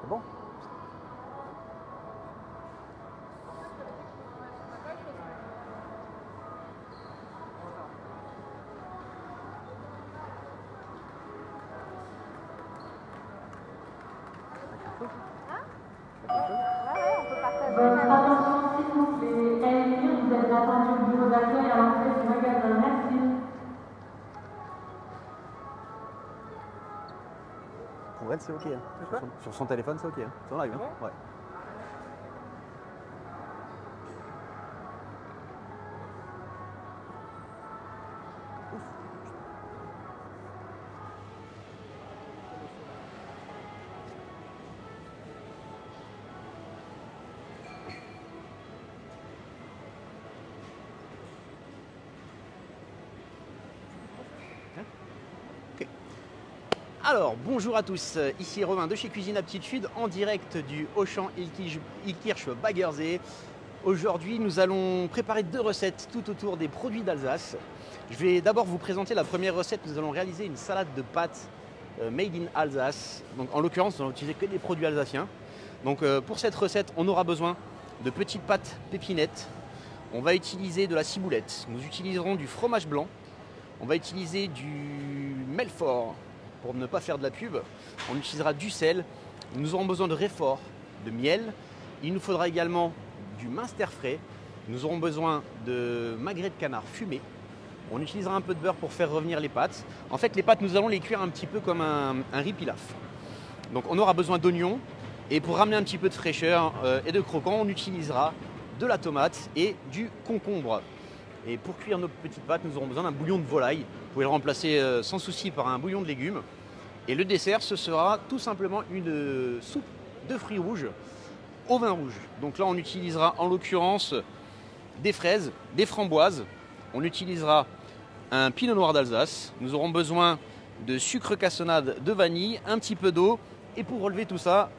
C'est bon? Votre attention, s'il vous plaît. Elvire, vous êtes attendu au bureau d'accueil à l'entrée du magasin. Merci. Pour elle, c'est ok. Hein. Sur son téléphone, c'est ok. Hein. C'est en live. Hein. Ouais. Alors, bonjour à tous, ici Romain de chez Cuisine Aptitude en direct du Auchan Illkirch Baggersee. Aujourd'hui, nous allons préparer 2 recettes tout autour des produits d'Alsace. Je vais d'abord vous présenter la première recette. Nous allons réaliser une salade de pâtes made in Alsace. Donc, en l'occurrence, nous allons utiliser que des produits alsaciens. Donc, pour cette recette, on aura besoin de petites pâtes pépinettes. On va utiliser de la ciboulette. Nous utiliserons du fromage blanc. On va utiliser du Melfort. Pour ne pas faire de la pub, on utilisera du sel, nous aurons besoin de réfort, de miel, il nous faudra également du minster frais, nous aurons besoin de magret de canard fumé, on utilisera un peu de beurre pour faire revenir les pâtes. En fait, les pâtes, nous allons les cuire un petit peu comme un riz pilaf. Donc on aura besoin d'oignons et pour ramener un petit peu de fraîcheur et de croquant, on utilisera de la tomate et du concombre. Et pour cuire nos petites pâtes, nous aurons besoin d'un bouillon de volaille. Vous pouvez le remplacer sans souci par un bouillon de légumes. Et le dessert, ce sera tout simplement une soupe de fruits rouges au vin rouge. Donc là, on utilisera en l'occurrence des fraises, des framboises. On utilisera un pinot noir d'Alsace. Nous aurons besoin de sucre cassonade de vanille, un petit peu d'eau. Et pour relever tout ça,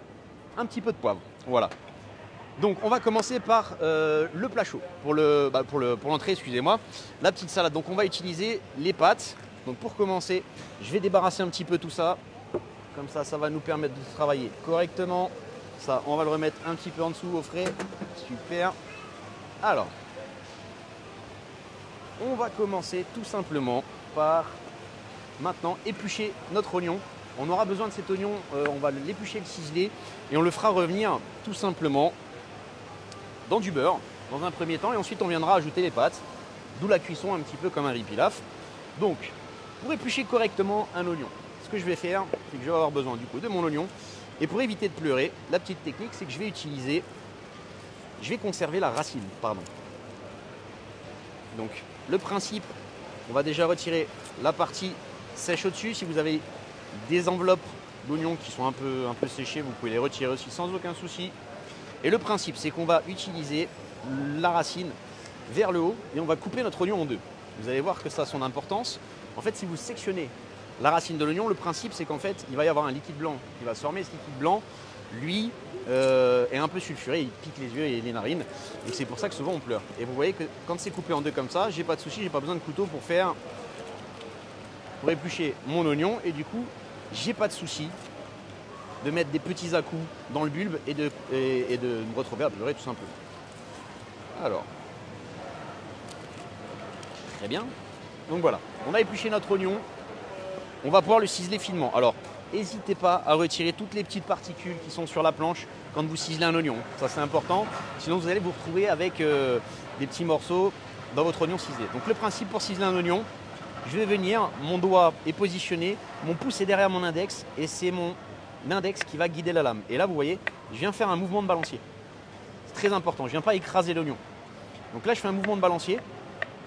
un petit peu de poivre. Voilà. Donc on va commencer par le plat chaud, pour l'entrée, excusez-moi, la petite salade. Donc on va utiliser les pâtes. Donc pour commencer, je vais débarrasser un petit peu tout ça. Comme ça, ça va nous permettre de travailler correctement. Ça, on va le remettre un petit peu en dessous au frais. Super. Alors, on va commencer tout simplement par maintenant éplucher notre oignon. On aura besoin de cet oignon, on va l'éplucher, le ciseler et on le fera revenir tout simplement dans du beurre dans un premier temps et ensuite on viendra ajouter les pâtes, d'où la cuisson un petit peu comme un riz pilaf. Donc pour éplucher correctement un oignon, ce que je vais faire, c'est que je vais avoir besoin du coup de mon oignon et pour éviter de pleurer, la petite technique c'est que je vais conserver la racine, pardon. Donc le principe, on va déjà retirer la partie sèche au-dessus. Si vous avez des enveloppes d'oignons qui sont un peu séchées, vous pouvez les retirer aussi sans aucun souci. Et le principe, c'est qu'on va utiliser la racine vers le haut et on va couper notre oignon en deux. Vous allez voir que ça a son importance. En fait, si vous sectionnez la racine de l'oignon, le principe, c'est qu'en fait, il va y avoir un liquide blanc qui va se former. Ce liquide blanc, lui, est un peu sulfuré, il pique les yeux et les narines. Et c'est pour ça que souvent on pleure. Et vous voyez que quand c'est coupé en deux comme ça, j'ai pas de souci, j'ai pas besoin de couteau pour éplucher mon oignon. Et du coup, j'ai pas de souci de mettre des petits à-coups dans le bulbe et de me retrouver à pleurer tout simplement. Alors, très bien. Donc voilà, on a épluché notre oignon. On va pouvoir le ciseler finement. Alors, n'hésitez pas à retirer toutes les petites particules qui sont sur la planche quand vous ciselez un oignon. Ça, c'est important. Sinon, vous allez vous retrouver avec des petits morceaux dans votre oignon ciselé. Donc, le principe pour ciseler un oignon, je vais venir, mon doigt est positionné, mon pouce est derrière mon index et c'est mon index qui va guider la lame. Et là, vous voyez, je viens faire un mouvement de balancier. C'est très important, je ne viens pas écraser l'oignon. Donc là, je fais un mouvement de balancier.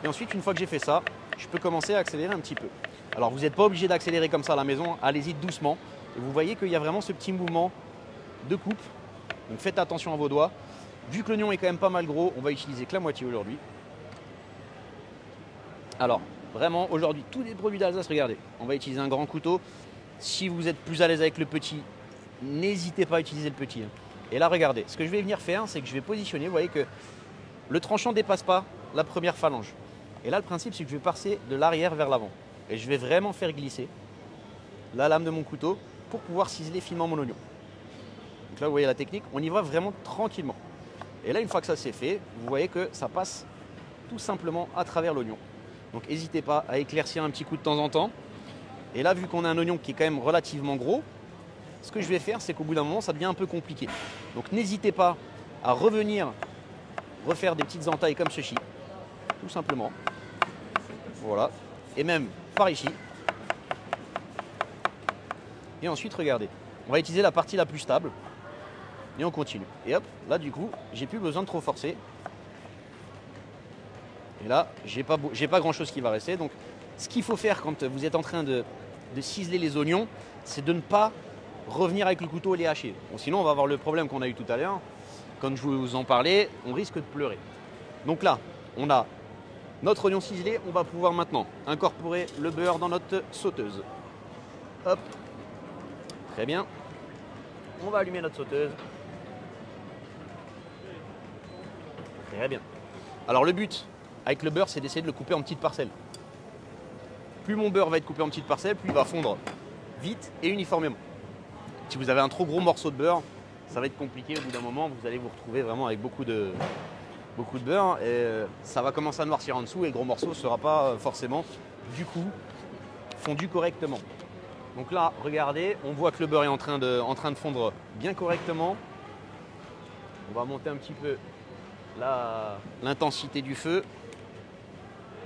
Et ensuite, une fois que j'ai fait ça, je peux commencer à accélérer un petit peu. Alors, vous n'êtes pas obligé d'accélérer comme ça à la maison, allez-y doucement. Et vous voyez qu'il y a vraiment ce petit mouvement de coupe. Donc, faites attention à vos doigts. Vu que l'oignon est quand même pas mal gros, on va utiliser que la moitié aujourd'hui. Alors, vraiment, aujourd'hui, tous les produits d'Alsace, regardez, on va utiliser un grand couteau. Si vous êtes plus à l'aise avec le petit, n'hésitez pas à utiliser le petit. Et là, regardez, ce que je vais venir faire, c'est que je vais positionner, vous voyez que le tranchant ne dépasse pas la première phalange. Et là, le principe, c'est que je vais passer de l'arrière vers l'avant. Et je vais vraiment faire glisser la lame de mon couteau pour pouvoir ciseler finement mon oignon. Donc là, vous voyez la technique, on y va vraiment tranquillement. Et là, une fois que ça c'est fait, vous voyez que ça passe tout simplement à travers l'oignon. Donc n'hésitez pas à éclaircir un petit coup de temps en temps. Et là, vu qu'on a un oignon qui est quand même relativement gros, ce que je vais faire, c'est qu'au bout d'un moment, ça devient un peu compliqué. Donc n'hésitez pas à revenir refaire des petites entailles comme ceci, tout simplement. Voilà. Et même par ici. Et ensuite, regardez, on va utiliser la partie la plus stable. Et on continue. Et hop, là du coup, j'ai plus besoin de trop forcer. Et là, j'ai pas grand chose qui va rester. Donc, ce qu'il faut faire quand vous êtes en train de ciseler les oignons, c'est de ne pas revenir avec le couteau et les hacher. Bon, sinon, on va avoir le problème qu'on a eu tout à l'heure. Quand je vous en parlais, on risque de pleurer. Donc là, on a notre oignon ciselé. On va pouvoir maintenant incorporer le beurre dans notre sauteuse. Hop. Très bien. On va allumer notre sauteuse. Très bien. Alors le but avec le beurre, c'est d'essayer de le couper en petites parcelles. Plus mon beurre va être coupé en petites parcelles, plus il va fondre vite et uniformément. Si vous avez un trop gros morceau de beurre, ça va être compliqué. Au bout d'un moment, vous allez vous retrouver vraiment avec beaucoup de beurre et ça va commencer à noircir en dessous et le gros morceau ne sera pas forcément du coup fondu correctement. Donc là, regardez, on voit que le beurre est en train de fondre bien correctement. On va monter un petit peu l'intensité du feu.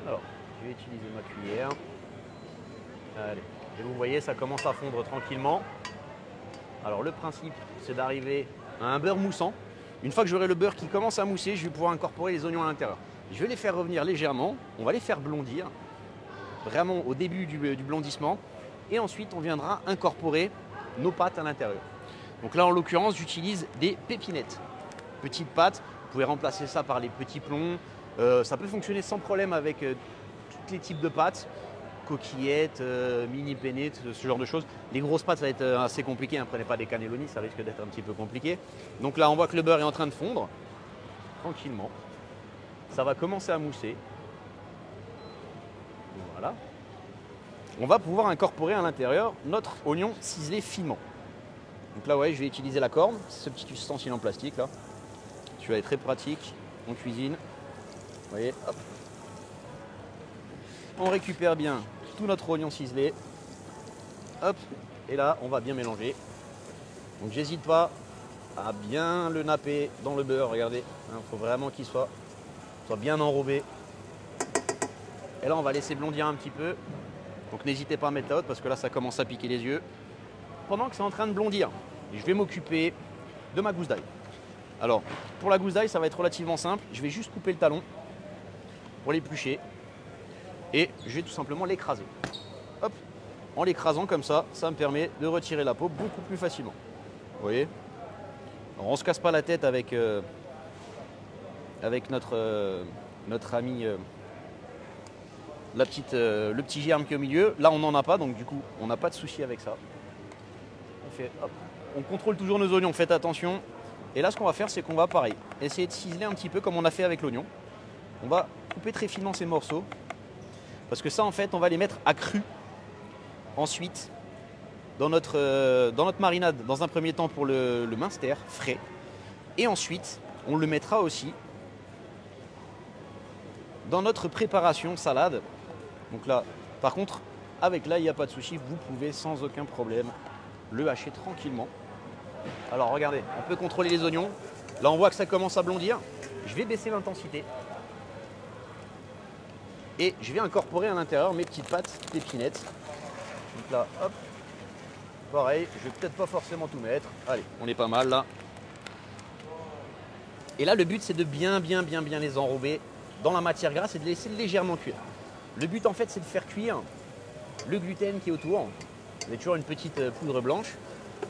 Alors, je vais utiliser ma cuillère. Allez. Et vous voyez, ça commence à fondre tranquillement. Alors le principe, c'est d'arriver à un beurre moussant. Une fois que j'aurai le beurre qui commence à mousser, je vais pouvoir incorporer les oignons à l'intérieur. Je vais les faire revenir légèrement. On va les faire blondir, vraiment au début du blondissement. Et ensuite, on viendra incorporer nos pâtes à l'intérieur. Donc là, en l'occurrence, j'utilise des pépinettes. Petites pâtes, vous pouvez remplacer ça par les petits plombs. Ça peut fonctionner sans problème avec tous les types de pâtes. Coquillettes, mini penne, ce genre de choses. Les grosses pâtes, ça va être assez compliqué. Hein. Prenez pas des cannelloni, ça risque d'être un petit peu compliqué. Donc là, on voit que le beurre est en train de fondre tranquillement. Ça va commencer à mousser. Voilà. On va pouvoir incorporer à l'intérieur notre oignon ciselé finement. Donc là, ouais, je vais utiliser la corde, ce petit ustensile en plastique là. Celui-là est très pratique en cuisine. Vous voyez, hop. On récupère bien tout notre oignon ciselé. Hop, et là, on va bien mélanger. Donc j'hésite pas à bien le napper dans le beurre, regardez. Il faut vraiment qu'il soit bien enrobé. Et là, on va laisser blondir un petit peu. Donc n'hésitez pas à mettre la haute parce que là, ça commence à piquer les yeux. Pendant que c'est en train de blondir, je vais m'occuper de ma gousse d'ail. Alors, pour la gousse d'ail, ça va être relativement simple. Je vais juste couper le talon pour l'éplucher. Et je vais tout simplement l'écraser. Hop, en l'écrasant comme ça, ça me permet de retirer la peau beaucoup plus facilement. Vous voyez? Alors, on ne se casse pas la tête avec, avec notre ami, le petit germe qui est au milieu. Là, on n'en a pas, donc du coup, on n'a pas de souci avec ça. On contrôle toujours nos oignons, faites attention. Et là, ce qu'on va faire, c'est qu'on va, pareil, essayer de ciseler un petit peu comme on a fait avec l'oignon. On va couper très finement ces morceaux. Parce que ça, en fait, on va les mettre à cru. Ensuite, dans notre marinade, dans un premier temps pour le minster frais. Et ensuite, on le mettra aussi dans notre préparation salade. Donc là, par contre, avec l'ail, il n'y a pas de souci. Vous pouvez sans aucun problème le hacher tranquillement. Alors regardez, on peut contrôler les oignons. Là, on voit que ça commence à blondir. Je vais baisser l'intensité. Et je vais incorporer à l'intérieur mes petites pâtes d'épinettes. Donc là, hop. Pareil, je vais peut-être pas forcément tout mettre. Allez, on est pas mal là. Et là, le but, c'est de bien les enrober dans la matière grasse et de laisser légèrement cuire. Le but, en fait, c'est de faire cuire le gluten qui est autour. Vous avez toujours une petite poudre blanche.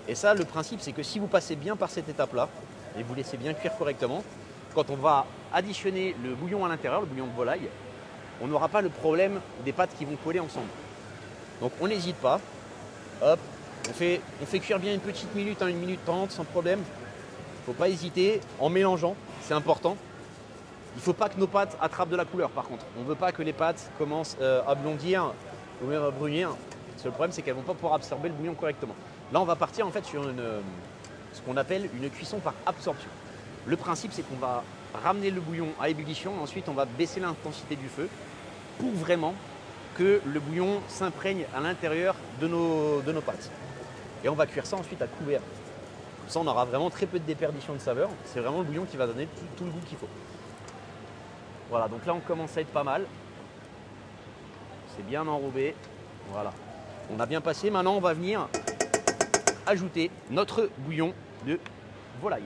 Et ça, le principe, c'est que si vous passez bien par cette étape-là et vous laissez bien cuire correctement, quand on va additionner le bouillon à l'intérieur, le bouillon de volaille, on n'aura pas le problème des pâtes qui vont coller ensemble. Donc, on n'hésite pas. Hop, on fait cuire bien une petite minute, 1 minute 30 sans problème. Il ne faut pas hésiter en mélangeant, c'est important. Il ne faut pas que nos pâtes attrapent de la couleur par contre. On ne veut pas que les pâtes commencent à blondir ou même à brunir. Parce que le problème, c'est qu'elles ne vont pas pouvoir absorber le bouillon correctement. Là, on va partir en fait sur ce qu'on appelle une cuisson par absorption. Le principe, c'est qu'on va ramener le bouillon à ébullition. Ensuite, on va baisser l'intensité du feu pour vraiment que le bouillon s'imprègne à l'intérieur de nos pâtes. Et on va cuire ça ensuite à couvert. Comme ça, on aura vraiment très peu de déperdition de saveur. C'est vraiment le bouillon qui va donner tout le goût qu'il faut. Voilà, donc là, on commence à être pas mal. C'est bien enrobé. Voilà. On a bien passé. Maintenant, on va venir ajouter notre bouillon de volaille.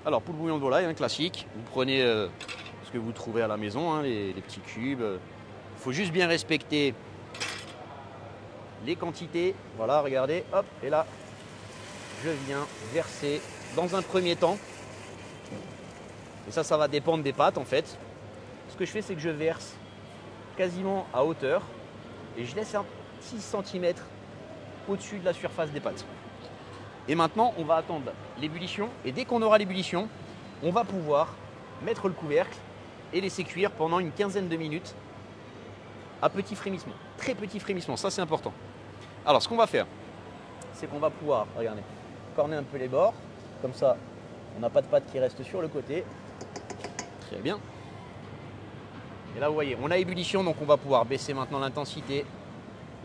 Alors, pour le bouillon de volaille, hein, classique, vous prenez ce que vous trouvez à la maison, hein, les petits cubes. Il faut juste bien respecter les quantités. Voilà, regardez, hop, et là, je viens verser dans un premier temps. Et ça va dépendre des pâtes en fait. Ce que je fais, c'est que je verse quasiment à hauteur et je laisse un 6 cm au-dessus de la surface des pâtes. Et maintenant, on va attendre l'ébullition. Et dès qu'on aura l'ébullition, on va pouvoir mettre le couvercle et laisser cuire pendant une quinzaine de minutes à petit frémissement. Très petit frémissement, ça c'est important. Alors, ce qu'on va faire, c'est qu'on va pouvoir, regardez, corner un peu les bords. Comme ça, on n'a pas de pâte qui reste sur le côté. Très bien. Et là, vous voyez, on a ébullition, donc on va pouvoir baisser maintenant l'intensité.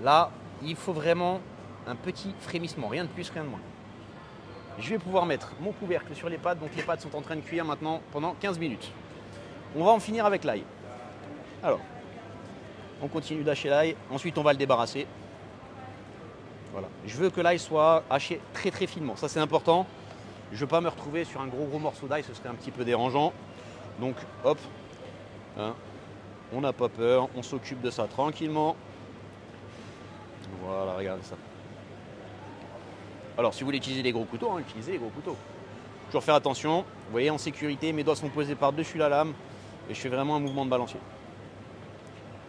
Là, il faut vraiment un petit frémissement, rien de plus, rien de moins. Je vais pouvoir mettre mon couvercle sur les pâtes, donc les pâtes sont en train de cuire maintenant pendant 15 minutes. On va en finir avec l'ail. Alors, on continue d'hacher l'ail, ensuite on va le débarrasser. Voilà. Je veux que l'ail soit haché très très finement, ça c'est important. Je ne veux pas me retrouver sur un gros morceau d'ail, ce serait un petit peu dérangeant. Donc hop, hein, on n'a pas peur, on s'occupe de ça tranquillement. Voilà, regardez ça. Alors si vous voulez utiliser les gros couteaux, hein, utilisez les gros couteaux. Toujours faire attention, vous voyez en sécurité, mes doigts sont posés par-dessus la lame et je fais vraiment un mouvement de balancier.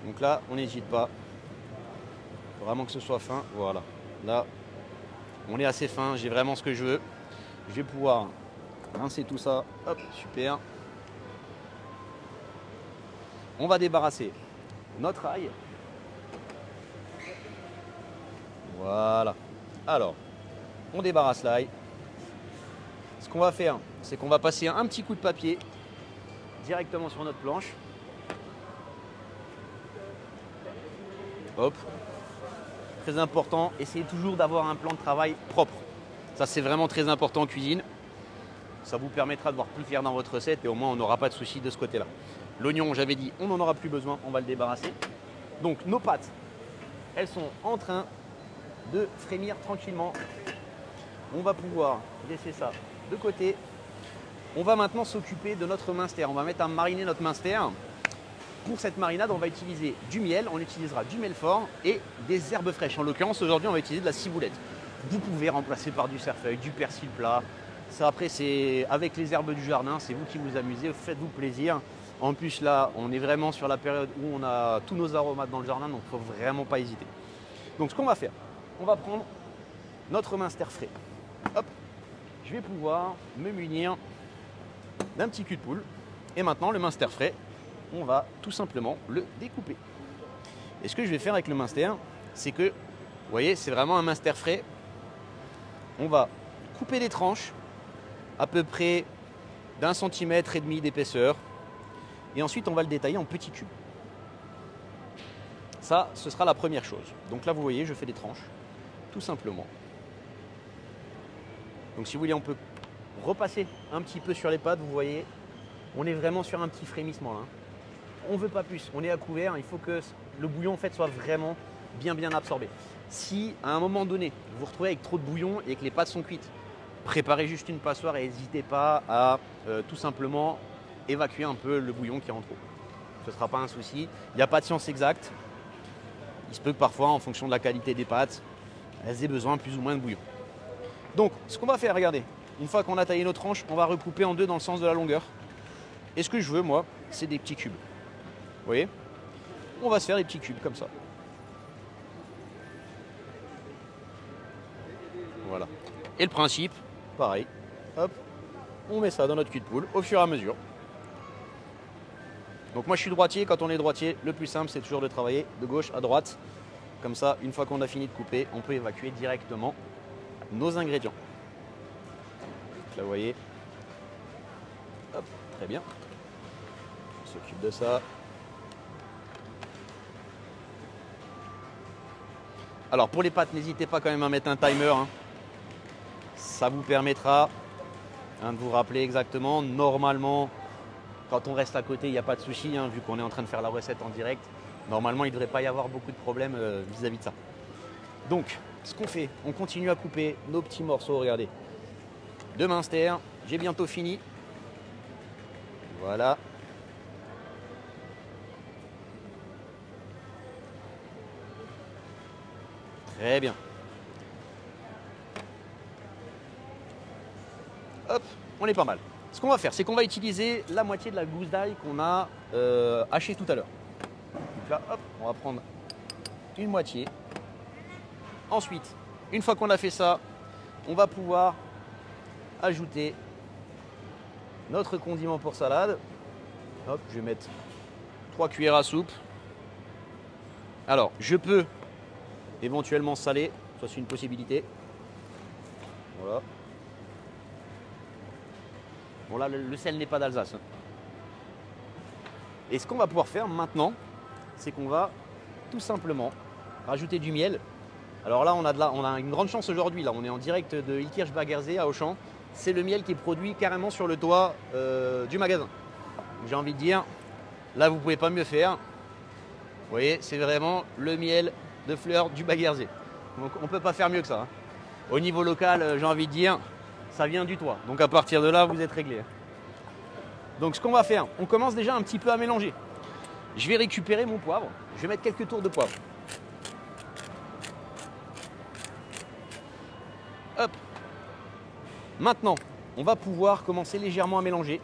Donc là, on n'hésite pas. Il faut vraiment que ce soit fin, voilà. Là, on est assez fin, j'ai vraiment ce que je veux. Je vais pouvoir rincer tout ça, hop, super. On va débarrasser notre ail. Voilà. Alors, on débarrasse l'ail. Ce qu'on va faire, c'est qu'on va passer un petit coup de papier directement sur notre planche. Hop. Très important, essayez toujours d'avoir un plan de travail propre. Ça, c'est vraiment très important en cuisine. Ça vous permettra de voir plus clair dans votre recette et au moins, on n'aura pas de soucis de ce côté-là. L'oignon, j'avais dit, on n'en aura plus besoin, on va le débarrasser. Donc, nos pâtes, elles sont en train de frémir tranquillement. On va pouvoir laisser ça de côté. On va maintenant s'occuper de notre minster. On va mettre à mariner notre minster. Pour cette marinade, on va utiliser du miel, on utilisera du miel fort et des herbes fraîches. En l'occurrence, aujourd'hui, on va utiliser de la ciboulette. Vous pouvez remplacer par du cerfeuil, du persil plat, Ça, après, c'est avec les herbes du jardin, c'est vous qui vous amusez, faites-vous plaisir. En plus, là, on est vraiment sur la période où on a tous nos aromates dans le jardin, donc il ne faut vraiment pas hésiter. Donc, ce qu'on va faire, on va prendre notre minster frais. Hop, je vais pouvoir me munir d'un petit cul de poule. Et maintenant, le minster frais, on va tout simplement le découper. Et ce que je vais faire avec le minster, c'est que, vous voyez, c'est vraiment un minster frais. On va couper des tranches à peu près d'1,5 cm d'épaisseur. Et ensuite, on va le détailler en petits cubes. Ça, ce sera la première chose. Donc là, vous voyez, je fais des tranches, tout simplement. Donc si vous voulez, on peut repasser un petit peu sur les pattes. Vous voyez, on est vraiment sur un petit frémissement là. On ne veut pas plus, on est à couvert. Il faut que le bouillon en fait soit vraiment bien absorbé. Si à un moment donné, vous vous retrouvez avec trop de bouillon et que les pâtes sont cuites, préparez juste une passoire et n'hésitez pas à tout simplement évacuer un peu le bouillon qui est en trop. Ce ne sera pas un souci. Il n'y a pas de science exacte. Il se peut que parfois, en fonction de la qualité des pâtes, elles aient besoin plus ou moins de bouillon. Donc, ce qu'on va faire, regardez, une fois qu'on a taillé nos tranches, on va recouper en deux dans le sens de la longueur. Et ce que je veux, moi, c'est des petits cubes. Vous voyez? On va se faire des petits cubes comme ça. Voilà. Et le principe, pareil. Hop, on met ça dans notre cul de poule au fur et à mesure. Donc moi je suis droitier, quand on est droitier, le plus simple c'est toujours de travailler de gauche à droite. Comme ça, une fois qu'on a fini de couper, on peut évacuer directement nos ingrédients. Là vous voyez. Hop, très bien. On s'occupe de ça. Alors pour les pâtes, n'hésitez pas quand même à mettre un timer. Hein. Ça vous permettra de vous rappeler exactement. Normalement, quand on reste à côté, il n'y a pas de souci, hein, vu qu'on est en train de faire la recette en direct. Normalement, il ne devrait pas y avoir beaucoup de problèmes vis-à-vis de ça. Donc, ce qu'on fait, on continue à couper nos petits morceaux, regardez, de minster. J'ai bientôt fini. Voilà. Très bien. Hop, on est pas mal. Ce qu'on va faire, c'est qu'on va utiliser la moitié de la gousse d'ail qu'on a hachée tout à l'heure. Donc là, hop, on va prendre une moitié. Ensuite, une fois qu'on a fait ça, on va pouvoir ajouter notre condiment pour salade. Hop, je vais mettre 3 cuillères à soupe. Alors, je peux éventuellement saler, ça c'est une possibilité. Voilà. Bon là, le sel n'est pas d'Alsace. Et ce qu'on va pouvoir faire maintenant, c'est qu'on va tout simplement rajouter du miel. Alors là, on a une grande chance aujourd'hui. Là, on est en direct de Ilkirch Baggersee à Auchan. C'est le miel qui est produit carrément sur le toit du magasin. J'ai envie de dire, là, vous ne pouvez pas mieux faire. Vous voyez, c'est vraiment le miel de fleurs du Baggersee. Donc, on ne peut pas faire mieux que ça. Hein. Au niveau local, j'ai envie de dire, ça vient du toit. Donc, à partir de là, vous êtes réglé. Donc, ce qu'on va faire, on commence déjà un petit peu à mélanger. Je vais récupérer mon poivre. Je vais mettre quelques tours de poivre. Hop. Maintenant, on va pouvoir commencer légèrement à mélanger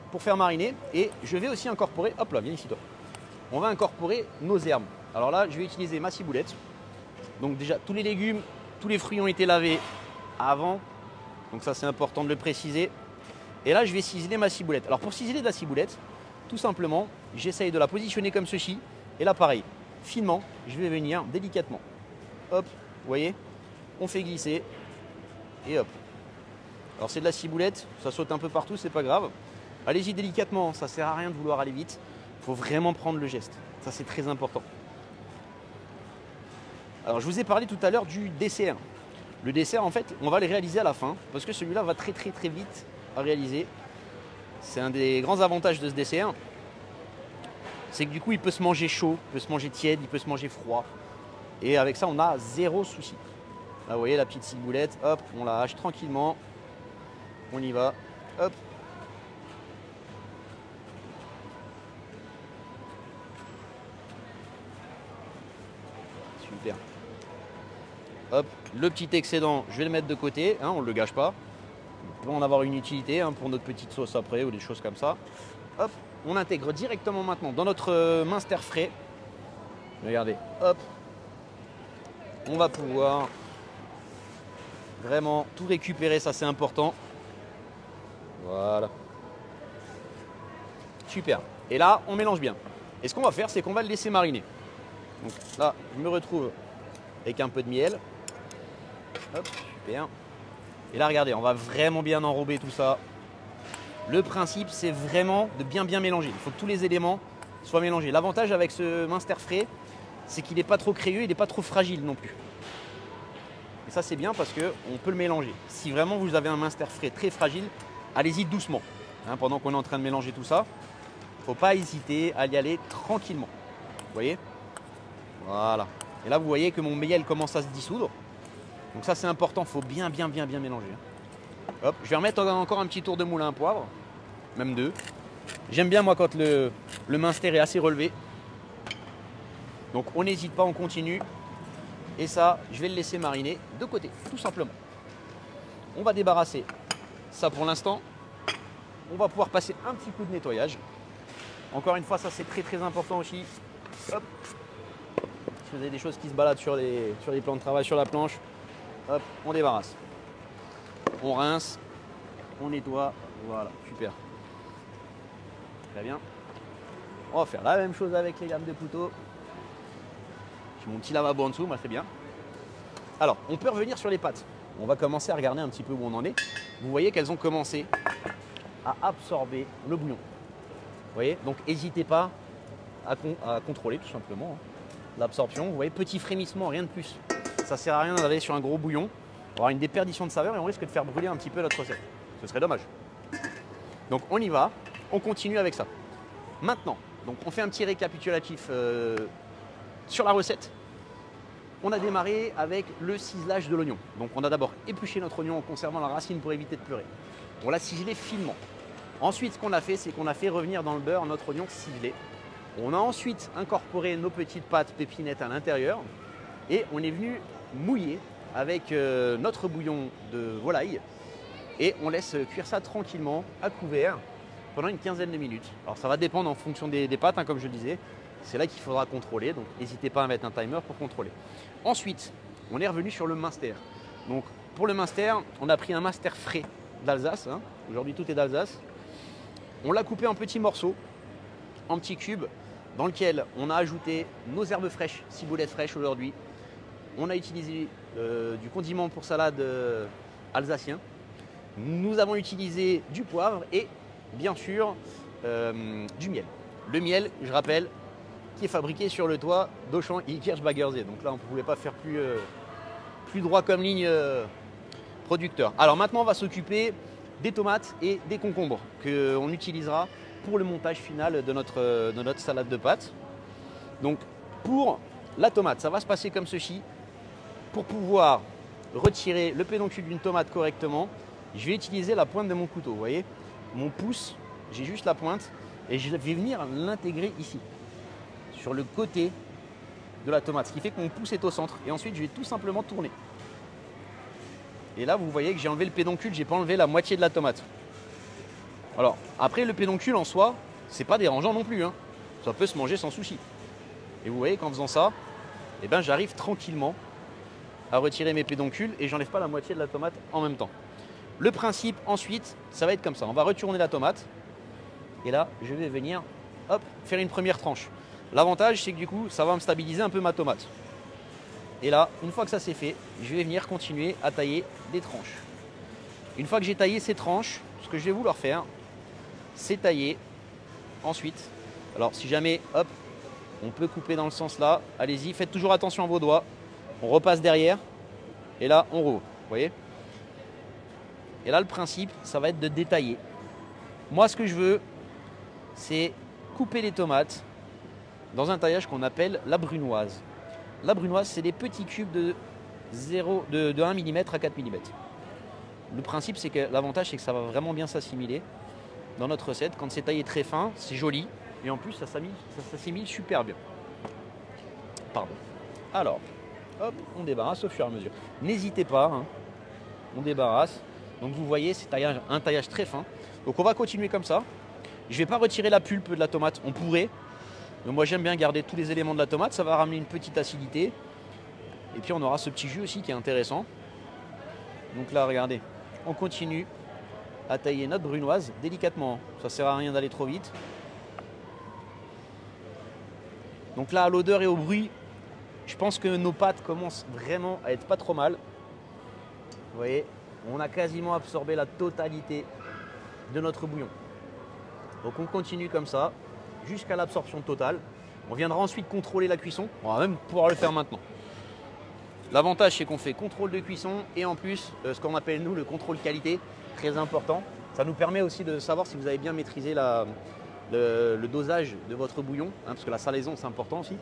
pour faire mariner. Et je vais aussi incorporer, hop là, viens ici toi. On va incorporer nos herbes. Alors là, je vais utiliser ma ciboulette. Donc déjà, tous les légumes, tous les fruits ont été lavés avant. Donc ça, c'est important de le préciser. Et là, je vais ciseler ma ciboulette. Alors pour ciseler de la ciboulette, tout simplement, j'essaye de la positionner comme ceci. Et là, pareil, finement, je vais venir délicatement. Hop, vous voyez, on fait glisser. Et hop. Alors c'est de la ciboulette, ça saute un peu partout, c'est pas grave. Allez-y délicatement, ça sert à rien de vouloir aller vite. Il faut vraiment prendre le geste. Ça, c'est très important. Alors, je vous ai parlé tout à l'heure du dessert. Le dessert, en fait, on va le réaliser à la fin parce que celui-là va très vite à réaliser. C'est un des grands avantages de ce dessert. C'est que du coup, il peut se manger chaud, il peut se manger tiède, il peut se manger froid. Et avec ça, on a zéro souci. Là, vous voyez la petite ciboulette, hop, on la hache tranquillement. On y va, hop. Super. Hop, le petit excédent, je vais le mettre de côté, hein, on ne le gâche pas. Il peut en avoir une utilité hein, pour notre petite sauce après ou des choses comme ça. Hop, on intègre directement maintenant dans notre minster frais. Regardez, hop. On va pouvoir vraiment tout récupérer, ça c'est important. Voilà. Super. Et là, on mélange bien. Et ce qu'on va faire, c'est qu'on va le laisser mariner. Donc là, je me retrouve avec un peu de miel. Hop, super. Et là, regardez, on va vraiment bien enrober tout ça. Le principe, c'est vraiment de bien mélanger. Il faut que tous les éléments soient mélangés. L'avantage avec ce minster frais, c'est qu'il n'est pas trop crayeux, il n'est pas trop fragile non plus. Et ça, c'est bien parce qu'on peut le mélanger. Si vraiment vous avez un minster frais très fragile, allez-y doucement. Hein, pendant qu'on est en train de mélanger tout ça, il ne faut pas hésiter à y aller tranquillement. Vous voyez? Voilà. Et là, vous voyez que mon miel commence à se dissoudre. Donc ça, c'est important. Il faut bien mélanger. Hop, je vais remettre encore un petit tour de moulin à poivre. Même 2. J'aime bien, moi, quand le minster est assez relevé. Donc, on n'hésite pas, on continue. Et ça, je vais le laisser mariner de côté, tout simplement. On va débarrasser ça pour l'instant. On va pouvoir passer un petit coup de nettoyage. Encore une fois, ça c'est très important aussi. Hop. Si vous avez des choses qui se baladent sur les plans de travail, sur la planche, hop, on débarrasse. On rince, on nettoie, voilà, super. Très bien. On va faire la même chose avec les lames de couteau. J'ai mon petit lavabo en dessous, moi c'est bien. Alors, on peut revenir sur les pâtes. On va commencer à regarder un petit peu où on en est. Vous voyez qu'elles ont commencé à absorber le bouillon. Vous voyez? Donc, n'hésitez pas à contrôler tout simplement l'absorption. Vous voyez, petit frémissement, rien de plus. Ça ne sert à rien d'aller sur un gros bouillon. On va avoir une déperdition de saveur et on risque de faire brûler un petit peu notre recette. Ce serait dommage. Donc, on y va. On continue avec ça. Maintenant, donc on fait un petit récapitulatif sur la recette. On a démarré avec le ciselage de l'oignon. Donc on a d'abord épluché notre oignon en conservant la racine pour éviter de pleurer. On l'a ciselé finement. Ensuite, ce qu'on a fait, c'est qu'on a fait revenir dans le beurre notre oignon ciselé. On a ensuite incorporé nos petites pâtes pépinettes à l'intérieur et on est venu mouiller avec notre bouillon de volaille et on laisse cuire ça tranquillement à couvert pendant une quinzaine de minutes. Alors ça va dépendre en fonction des pâtes, hein, comme je le disais. C'est là qu'il faudra contrôler, donc n'hésitez pas à mettre un timer pour contrôler. Ensuite, on est revenu sur le minster. Donc pour le minster, on a pris un minster frais d'Alsace. Hein. Aujourd'hui, tout est d'Alsace. On l'a coupé en petits morceaux, en petits cubes, dans lequel on a ajouté nos herbes fraîches, ciboulettes fraîches aujourd'hui. On a utilisé du condiment pour salade alsacien. Nous avons utilisé du poivre et bien sûr du miel. Le miel, je rappelle, qui est fabriqué sur le toit d'Auchan Ilkirch Baggersee. Donc là, on ne pouvait pas faire plus droit comme ligne producteur. Alors maintenant, on va s'occuper des tomates et des concombres qu'on utilisera pour le montage final de notre salade de pâtes. Donc pour la tomate, ça va se passer comme ceci. Pour pouvoir retirer le pédoncule d'une tomate correctement, je vais utiliser la pointe de mon couteau. Vous voyez, mon pouce, j'ai juste la pointe et je vais venir l'intégrer ici, sur le côté de la tomate, ce qui fait que mon pouce est au centre. Et ensuite, je vais tout simplement tourner. Et là, vous voyez que j'ai enlevé le pédoncule, j'ai pas enlevé la moitié de la tomate. Alors, après, le pédoncule en soi, c'est pas dérangeant non plus. Hein. Ça peut se manger sans souci. Et vous voyez qu'en faisant ça, eh ben, j'arrive tranquillement à retirer mes pédoncules et j'enlève pas la moitié de la tomate en même temps. Le principe ensuite, ça va être comme ça. On va retourner la tomate. Et là, je vais venir hop, faire une première tranche. L'avantage, c'est que du coup, ça va me stabiliser un peu ma tomate. Et là, une fois que ça c'est fait, je vais venir continuer à tailler des tranches. Une fois que j'ai taillé ces tranches, ce que je vais vouloir faire, c'est tailler ensuite. Alors, si jamais, hop, on peut couper dans le sens là, allez-y, faites toujours attention à vos doigts. On repasse derrière et là, on rouvre. Vous voyez? Et là, le principe, ça va être de détailler. Moi, ce que je veux, c'est couper les tomates dans un taillage qu'on appelle la brunoise. La brunoise, c'est des petits cubes de 1 mm à 4 mm. Le principe, c'est que l'avantage, c'est que ça va vraiment bien s'assimiler dans notre recette. Quand c'est taillé très fin, c'est joli. Et en plus, ça s'assimile super bien. Pardon. Alors, hop, on débarrasse au fur et à mesure. N'hésitez pas, hein, on débarrasse. Donc vous voyez, c'est un taillage très fin. Donc on va continuer comme ça. Je ne vais pas retirer la pulpe de la tomate, on pourrait. Mais moi j'aime bien garder tous les éléments de la tomate, ça va ramener une petite acidité. Et puis on aura ce petit jus aussi qui est intéressant. Donc là regardez, on continue à tailler notre brunoise délicatement. Ça ne sert à rien d'aller trop vite. Donc là à l'odeur et au bruit, je pense que nos pâtes commencent vraiment à être pas trop mal. Vous voyez, on a quasiment absorbé la totalité de notre bouillon. Donc on continue comme ça jusqu'à l'absorption totale. On viendra ensuite contrôler la cuisson. On va même pouvoir le faire maintenant. L'avantage c'est qu'on fait contrôle de cuisson et en plus ce qu'on appelle nous le contrôle qualité, très important. Ça nous permet aussi de savoir si vous avez bien maîtrisé le dosage de votre bouillon, hein, parce que la salaison c'est important aussi.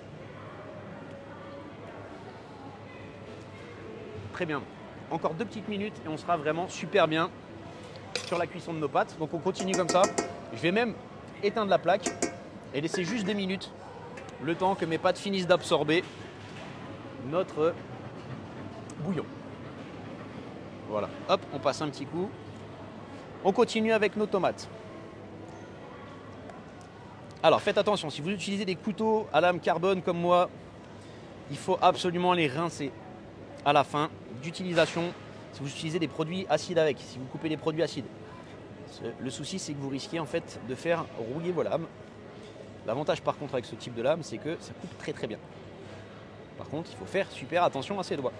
Très bien. Encore 2 petites minutes et on sera vraiment super bien sur la cuisson de nos pâtes. Donc on continue comme ça. Je vais même éteindre la plaque et laisser juste 2 minutes, le temps que mes pâtes finissent d'absorber notre bouillon. Voilà, hop, on passe un petit coup. On continue avec nos tomates. Alors faites attention, si vous utilisez des couteaux à lame carbone comme moi, il faut absolument les rincer à la fin d'utilisation. Si vous utilisez des produits acides avec, si vous coupez des produits acides. Le souci c'est que vous risquez en fait de faire rouiller vos lames. L'avantage par contre avec ce type de lame, c'est que ça coupe très très bien. Par contre, il faut faire super attention à ses doigts.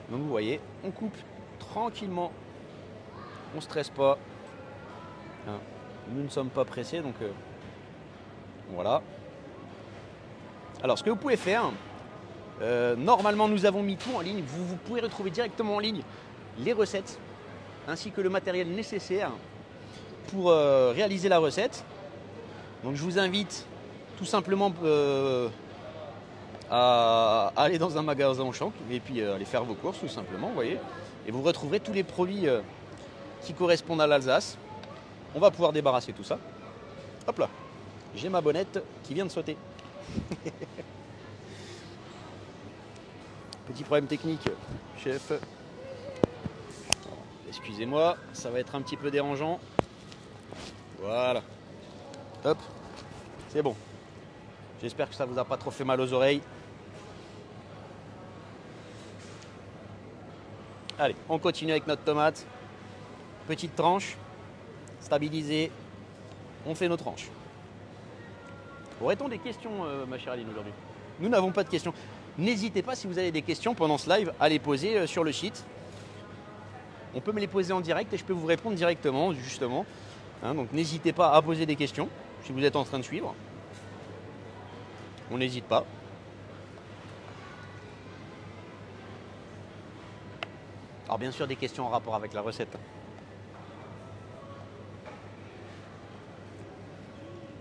Donc vous voyez, on coupe tranquillement, on ne stresse pas. Hein, nous ne sommes pas pressés, donc voilà. Alors ce que vous pouvez faire, normalement nous avons mis tout en ligne. Vous pouvez retrouver directement en ligne les recettes ainsi que le matériel nécessaire pour réaliser la recette. Donc je vous invite tout simplement à aller dans un magasin Auchan et puis aller faire vos courses tout simplement, vous voyez. Et vous retrouverez tous les produits qui correspondent à l'Alsace. On va pouvoir débarrasser tout ça. Hop là, j'ai ma bonnette qui vient de sauter. Petit problème technique, chef. Excusez-moi, ça va être un petit peu dérangeant. Voilà. Hop, c'est bon. J'espère que ça ne vous a pas trop fait mal aux oreilles. Allez, on continue avec notre tomate. Petite tranche, stabilisée. On fait nos tranches. Aurait-on des questions, ma chère Aline, aujourd'hui? Nous n'avons pas de questions. N'hésitez pas, si vous avez des questions pendant ce live, à les poser sur le site. On peut me les poser en direct et je peux vous répondre directement, justement. Hein, donc n'hésitez pas à poser des questions si vous êtes en train de suivre. On n'hésite pas. Alors bien sûr des questions en rapport avec la recette.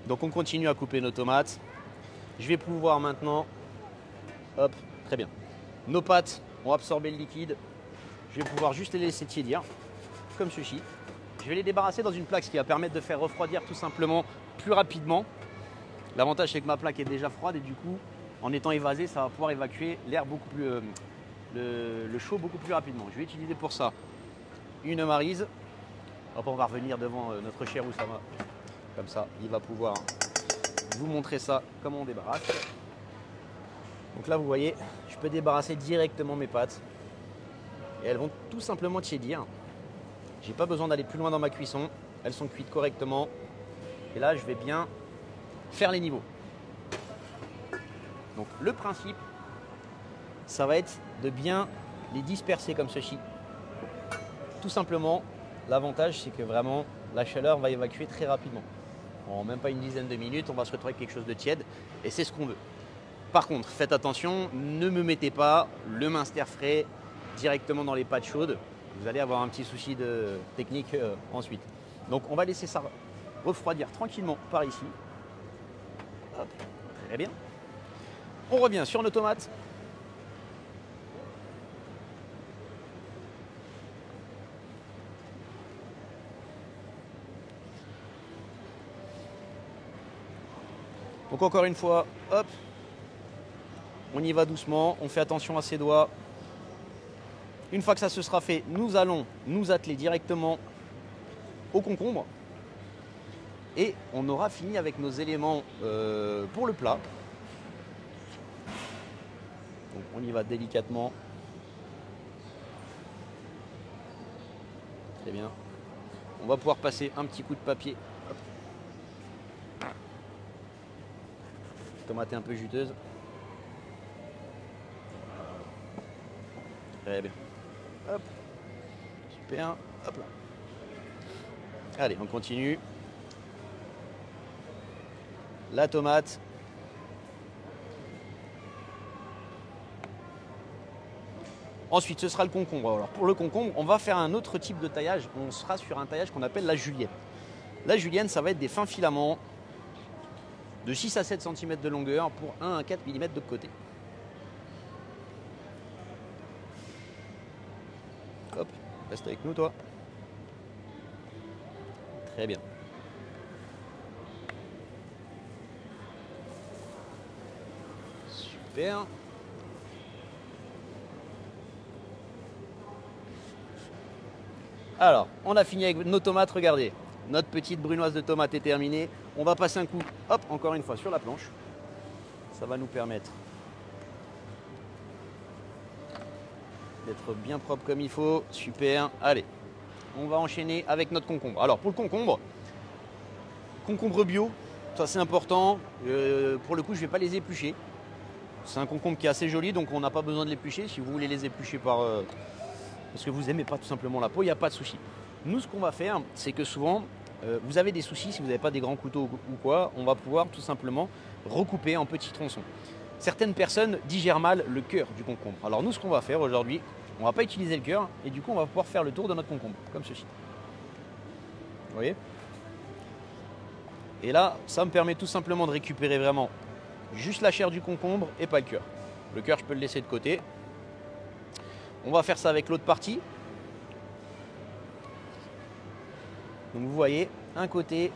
Donc on continue à couper nos tomates. Je vais pouvoir maintenant, hop, très bien. Nos pâtes ont absorbé le liquide. Je vais pouvoir juste les laisser tiédir, comme ceci. Je vais les débarrasser dans une plaque, ce qui va permettre de faire refroidir tout simplement plus rapidement. L'avantage c'est que ma plaque est déjà froide et du coup, en étant évasée, ça va pouvoir évacuer l'air beaucoup plus, le chaud beaucoup plus rapidement. Je vais utiliser pour ça une maryse. Hop, on va revenir devant notre cher Oussama. Comme ça, il va pouvoir vous montrer ça, comment on débarrasse. Donc là, vous voyez, je peux débarrasser directement mes pâtes. Et elles vont tout simplement tiédir. J'ai pas besoin d'aller plus loin dans ma cuisson. Elles sont cuites correctement. Et là, je vais bien faire les niveaux. Donc le principe, ça va être de bien les disperser comme ceci. Tout simplement, l'avantage, c'est que vraiment, la chaleur va évacuer très rapidement. En même pas une dizaine de minutes, on va se retrouver avec quelque chose de tiède. Et c'est ce qu'on veut. Par contre, faites attention, ne me mettez pas le minster frais directement dans les pâtes chaudes. Vous allez avoir un petit souci de technique ensuite. Donc on va laisser ça refroidir tranquillement par ici. Hop, très bien. On revient sur nos tomates. Donc encore une fois, hop, on y va doucement, on fait attention à ses doigts. Une fois que ça se sera fait, nous allons nous atteler directement au concombre. Et on aura fini avec nos éléments pour le plat. Donc on y va délicatement. Très bien. On va pouvoir passer un petit coup de papier. Hop. Tomate un peu juteuse. Très bien. Hop. Super. Hop là. Allez, on continue. La tomate. Ensuite, ce sera le concombre. Alors, pour le concombre, on va faire un autre type de taillage. On sera sur un taillage qu'on appelle la julienne. La julienne, ça va être des fins filaments de 6 à 7 cm de longueur pour 1 à 4 mm de côté. Hop, reste avec nous, toi. Très bien. Super. Alors, on a fini avec nos tomates, regardez. Notre petite brunoise de tomate est terminée. On va passer un coup, hop, encore une fois sur la planche. Ça va nous permettre d'être bien propre comme il faut. Super. Allez, on va enchaîner avec notre concombre. Alors, pour le concombre bio, ça c'est important. Pour le coup, je ne vais pas les éplucher. C'est un concombre qui est assez joli, donc on n'a pas besoin de l'éplucher. Si vous voulez les éplucher parce que vous n'aimez pas tout simplement la peau, il n'y a pas de souci. Nous, ce qu'on va faire, c'est que souvent, vous avez des soucis, si vous n'avez pas des grands couteaux ou quoi, on va pouvoir tout simplement recouper en petits tronçons. Certaines personnes digèrent mal le cœur du concombre. Alors nous, ce qu'on va faire aujourd'hui, on ne va pas utiliser le cœur, et du coup, on va pouvoir faire le tour de notre concombre, comme ceci. Vous voyez? Et là, ça me permet tout simplement de récupérer vraiment juste la chair du concombre et pas le cœur. Le cœur, je peux le laisser de côté. On va faire ça avec l'autre partie. Donc vous voyez, un côté,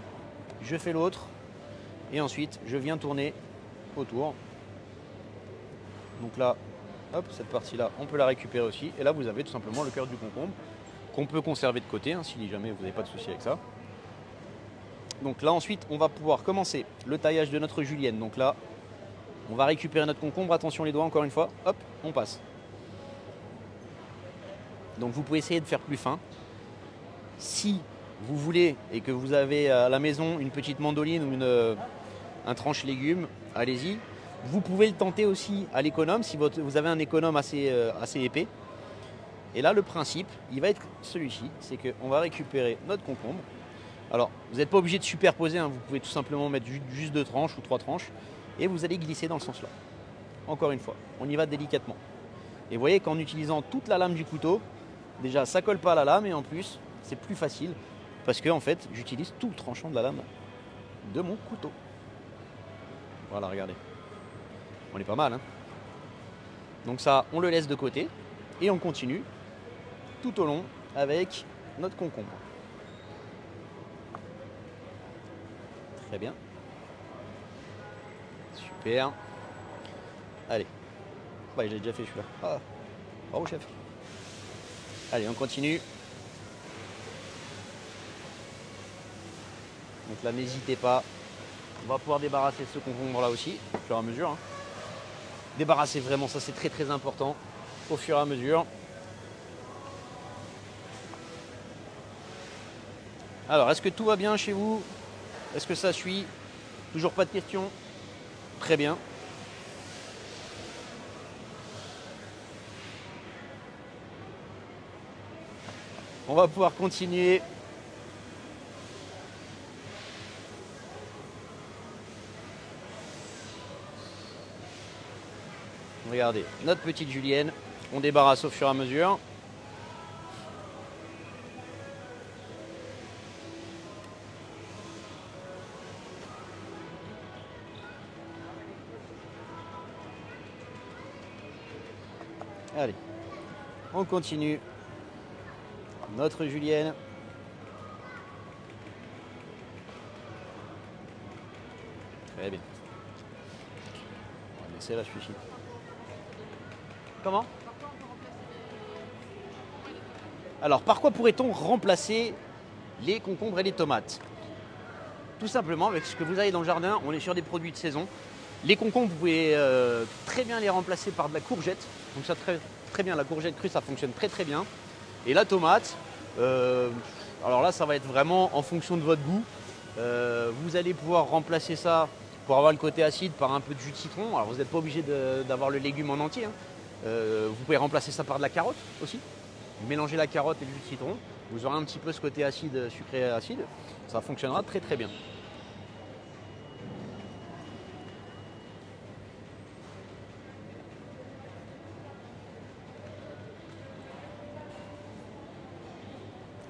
je fais l'autre, et ensuite je viens tourner autour. Donc là, hop, cette partie-là, on peut la récupérer aussi. Et là, vous avez tout simplement le cœur du concombre qu'on peut conserver de côté, hein, si jamais vous n'avez pas de souci avec ça. Donc là, ensuite, on va pouvoir commencer le taillage de notre julienne. Donc là, on va récupérer notre concombre. Attention les doigts, encore une fois. Hop, on passe. Donc vous pouvez essayer de faire plus fin. Si vous voulez et que vous avez à la maison une petite mandoline ou un tranche légumes, allez-y. Vous pouvez le tenter aussi à l'économe si vous avez un économe assez épais. Et là, le principe, il va être celui-ci, c'est qu'on va récupérer notre concombre. Alors, vous n'êtes pas obligé de superposer, hein, vous pouvez tout simplement mettre juste 2 tranches ou 3 tranches et vous allez glisser dans le sens là. Encore une fois, on y va délicatement. Et vous voyez qu'en utilisant toute la lame du couteau, déjà ça colle pas à la lame et en plus c'est plus facile parce que en fait j'utilise tout le tranchant de la lame de mon couteau. Voilà, regardez. On est pas mal, hein. Donc ça, on le laisse de côté et on continue tout au long avec notre concombre. Très bien. Super. Allez. Ouais, j'ai déjà fait celui-là. Ah, bravo chef. Allez, on continue. Donc là, n'hésitez pas. On va pouvoir débarrasser ce concombre là aussi, au fur et à mesure. Hein. Débarrasser vraiment, ça c'est très très important, au fur et à mesure. Alors, est-ce que tout va bien chez vous? Est-ce que ça suit? Toujours pas de questions? Très bien. On va pouvoir continuer. Regardez, notre petite julienne, on débarrasse au fur et à mesure. Allez, on continue notre julienne. Très bien. On va laisser là celui-ci. Comment? Alors, par quoi pourrait-on remplacer les concombres et les tomates? Tout simplement, avec ce que vous avez dans le jardin, on est sur des produits de saison. Les concombres, vous pouvez très bien les remplacer par de la courgette. Donc ça très bien, la courgette crue, ça fonctionne très bien. Et la tomate, alors là, ça va être vraiment en fonction de votre goût. Vous allez pouvoir remplacer ça pour avoir le côté acide par un peu de jus de citron. Alors vous n'êtes pas obligé d'avoir le légume en entier, hein. Vous pouvez remplacer ça par de la carotte aussi. Mélangez la carotte et le jus de citron. Vous aurez un petit peu ce côté acide, sucré acide. Ça fonctionnera très bien.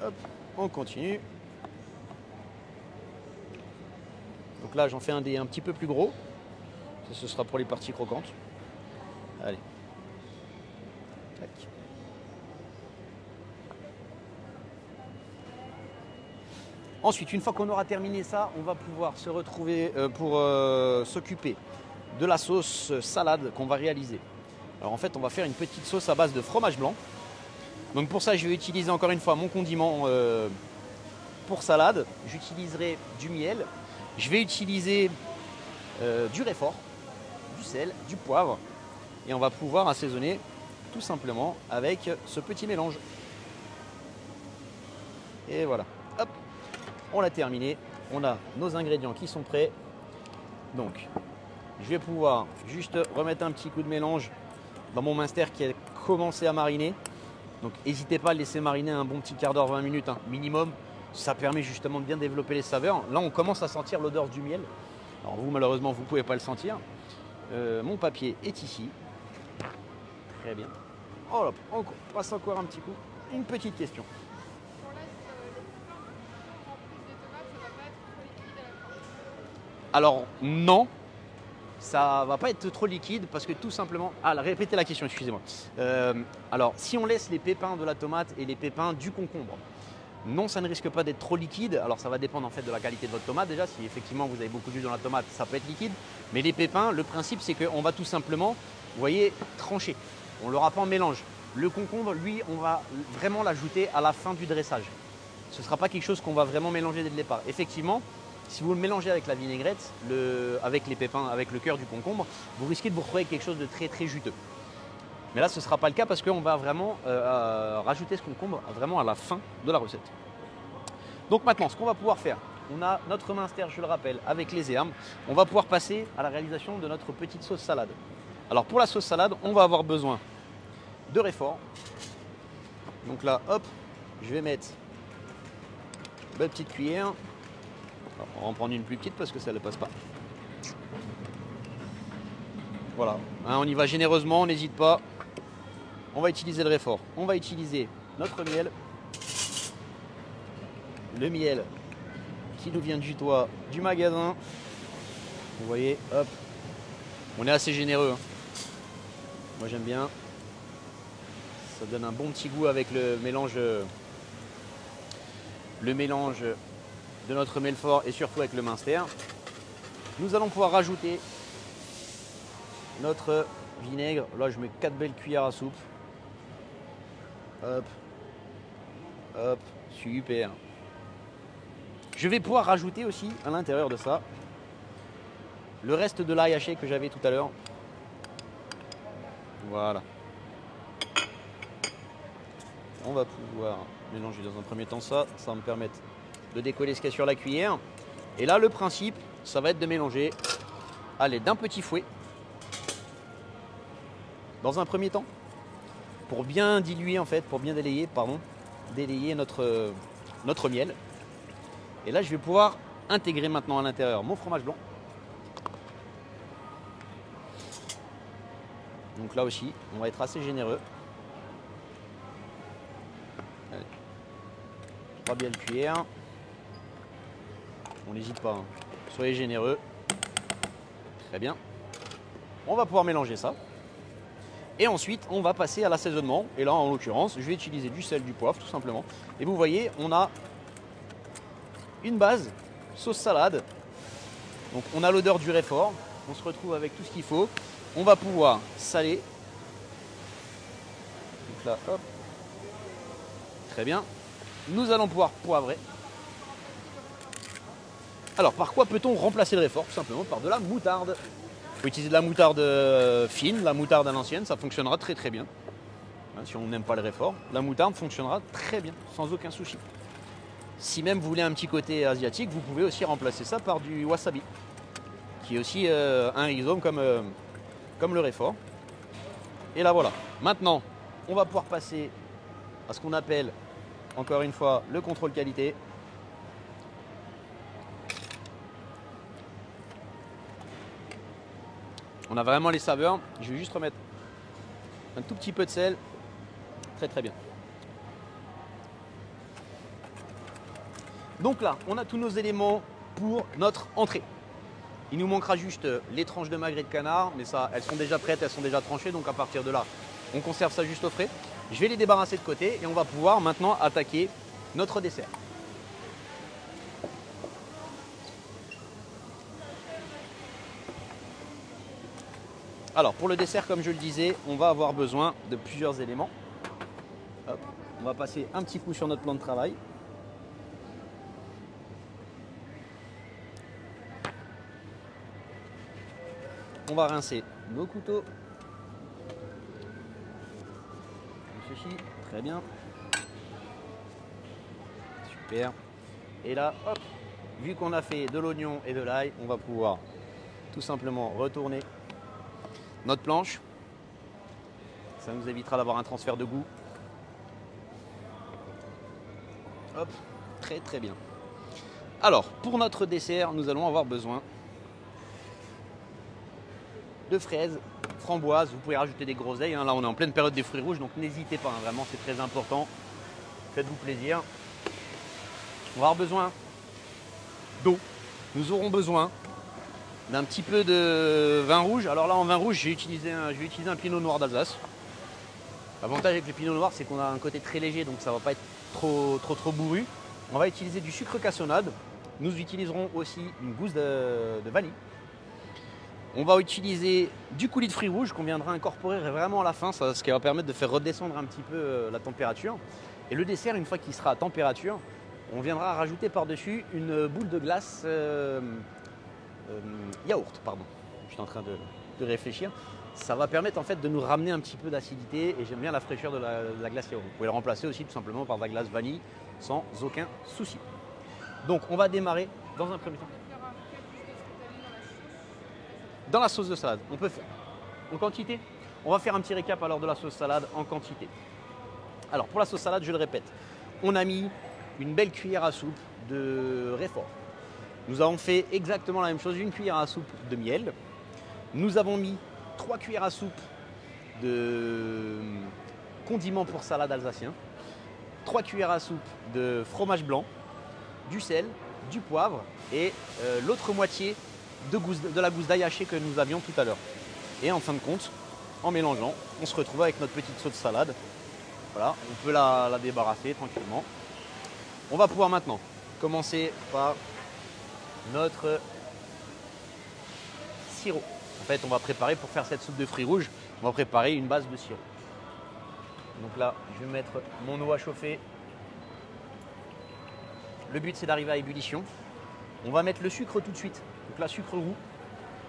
Hop, on continue. Donc là, j'en fais un petit peu plus gros. Ça, ce sera pour les parties croquantes. Allez. Tac. Ensuite, une fois qu'on aura terminé ça, on va pouvoir se retrouver pour s'occuper de la sauce salade qu'on va réaliser. Alors en fait, on va faire une petite sauce à base de fromage blanc. Donc pour ça, je vais utiliser encore une fois mon condiment pour salade. J'utiliserai du miel. Je vais utiliser du réfort, du sel, du poivre. Et on va pouvoir assaisonner tout simplement avec ce petit mélange. Et voilà. Hop, on l'a terminé. On a nos ingrédients qui sont prêts. Donc, je vais pouvoir juste remettre un petit coup de mélange dans mon minster qui a commencé à mariner. Donc n'hésitez pas à le laisser mariner un bon petit quart d'heure, 20 minutes, hein, minimum. Ça permet justement de bien développer les saveurs. Là, on commence à sentir l'odeur du miel. Alors vous, malheureusement, vous ne pouvez pas le sentir. Mon papier est ici. Très bien. Oh là, on passe encore un petit coup. Une petite question. Alors non. Ça va pas être trop liquide parce que tout simplement... Ah, répétez la question, excusez-moi. Alors, si on laisse les pépins de la tomate et les pépins du concombre, non, ça ne risque pas d'être trop liquide. Alors, ça va dépendre en fait de la qualité de votre tomate déjà. Si effectivement vous avez beaucoup d'huile dans la tomate, ça peut être liquide. Mais les pépins, le principe, c'est qu'on va tout simplement, vous voyez, trancher. On ne l'aura pas en mélange. Le concombre, lui, on va vraiment l'ajouter à la fin du dressage. Ce ne sera pas quelque chose qu'on va vraiment mélanger dès le départ. Effectivement, si vous le mélangez avec la vinaigrette, avec les pépins, avec le cœur du concombre, vous risquez de vous retrouver avec quelque chose de très juteux. Mais là, ce ne sera pas le cas parce qu'on va vraiment rajouter ce concombre vraiment à la fin de la recette. Donc maintenant, ce qu'on va pouvoir faire, on a notre minster, je le rappelle, avec les herbes. On va pouvoir passer à la réalisation de notre petite sauce salade. Alors pour la sauce salade, on va avoir besoin de réfort. Donc là, hop, je vais mettre une belle petite cuillère. On va en prendre une plus petite parce que ça ne passe pas. Voilà, hein, on y va généreusement, on n'hésite pas. On va utiliser le réfort. On va utiliser notre miel. Le miel qui nous vient du toit du magasin. Vous voyez, hop. On est assez généreux, hein. Moi j'aime bien. Ça donne un bon petit goût avec le mélange de notre Melfort et surtout avec le minster. Nous allons pouvoir rajouter notre vinaigre. Là, je mets 4 belles cuillères à soupe. Hop, hop, super. Je vais pouvoir rajouter aussi à l'intérieur de ça le reste de l'ail haché que j'avais tout à l'heure. Voilà. On va pouvoir mélanger dans un premier temps ça. Ça va me permettre de décoller ce qu'il y a sur la cuillère. Et là, le principe, ça va être de mélanger à l'aide d'un petit fouet. Dans un premier temps, pour bien diluer en fait, pour bien délayer notre miel. Et là, je vais pouvoir intégrer maintenant à l'intérieur mon fromage blanc. Donc là aussi, on va être assez généreux. Allez. 3 belles cuillères. On n'hésite pas, hein. Soyez généreux. Très bien. On va pouvoir mélanger ça. Et ensuite, on va passer à l'assaisonnement. Et là, en l'occurrence, je vais utiliser du sel, du poivre, tout simplement. Et vous voyez, on a une base, sauce salade. Donc, on a l'odeur du réfort. On se retrouve avec tout ce qu'il faut. On va pouvoir saler. Donc là, hop. Très bien. Nous allons pouvoir poivrer. Alors, par quoi peut-on remplacer le réfort? Tout simplement par de la moutarde. Il faut utiliser de la moutarde fine, la moutarde à l'ancienne, ça fonctionnera très très bien. Si on n'aime pas le réfort, la moutarde fonctionnera très bien, sans aucun souci. Si même vous voulez un petit côté asiatique, vous pouvez aussi remplacer ça par du wasabi, qui est aussi un rhizome comme le réfort. Et là voilà. Maintenant, on va pouvoir passer à ce qu'on appelle, encore une fois, le contrôle qualité. On a vraiment les saveurs. Je vais juste remettre un tout petit peu de sel. Très très bien. Donc là, on a tous nos éléments pour notre entrée. Il nous manquera juste les tranches de magret de canard, mais ça, elles sont déjà prêtes, elles sont déjà tranchées, donc à partir de là, on conserve ça juste au frais. Je vais les débarrasser de côté et on va pouvoir maintenant attaquer notre dessert. Alors pour le dessert, comme je le disais, on va avoir besoin de plusieurs éléments. Hop, on va passer un petit coup sur notre plan de travail. On va rincer nos couteaux. Comme ceci, très bien. Super. Et là, hop, vu qu'on a fait de l'oignon et de l'ail, on va pouvoir tout simplement retourner notre planche. Ça nous évitera d'avoir un transfert de goût. Hop, très très bien. Alors, pour notre dessert, nous allons avoir besoin de fraises, framboises. Vous pouvez rajouter des groseilles. Là, on est en pleine période des fruits rouges, donc n'hésitez pas. Vraiment, c'est très important. Faites-vous plaisir. On va avoir besoin d'eau. Nous aurons besoin d'un petit peu de vin rouge. Alors là, en vin rouge, je vais utiliser un pinot noir d'Alsace. L'avantage avec le pinot noir, c'est qu'on a un côté très léger, donc ça ne va pas être trop bourru. On va utiliser du sucre cassonade. Nous utiliserons aussi une gousse de vanille. On va utiliser du coulis de fruits rouges qu'on viendra incorporer vraiment à la fin, ce qui va permettre de faire redescendre un petit peu la température. Et le dessert, une fois qu'il sera à température, on viendra rajouter par-dessus une boule de glace yaourt, pardon. Je suis en train de réfléchir. Ça va permettre en fait de nous ramener un petit peu d'acidité et j'aime bien la fraîcheur de la glace yaourt. Vous pouvez le remplacer aussi tout simplement par de la glace vanille sans aucun souci. Donc on va démarrer dans un premier temps. Dans la sauce de salade, on peut faire en quantité. On va faire un petit récap alors de la sauce salade en quantité. Alors pour la sauce salade, je le répète, on a mis une belle cuillère à soupe de réfort. Nous avons fait exactement la même chose, une cuillère à soupe de miel. Nous avons mis 3 cuillères à soupe de condiments pour salade alsacien, 3 cuillères à soupe de fromage blanc, du sel, du poivre et l'autre moitié de la gousse d'ail hachée que nous avions tout à l'heure. Et en fin de compte, en mélangeant, on se retrouve avec notre petite sauce salade. Voilà, on peut la débarrasser tranquillement. On va pouvoir maintenant commencer par notre sirop. En fait, on va préparer, pour faire cette soupe de fruits rouges, on va préparer une base de sirop. Donc là, je vais mettre mon eau à chauffer. Le but, c'est d'arriver à ébullition. On va mettre le sucre tout de suite, donc la sucre roux.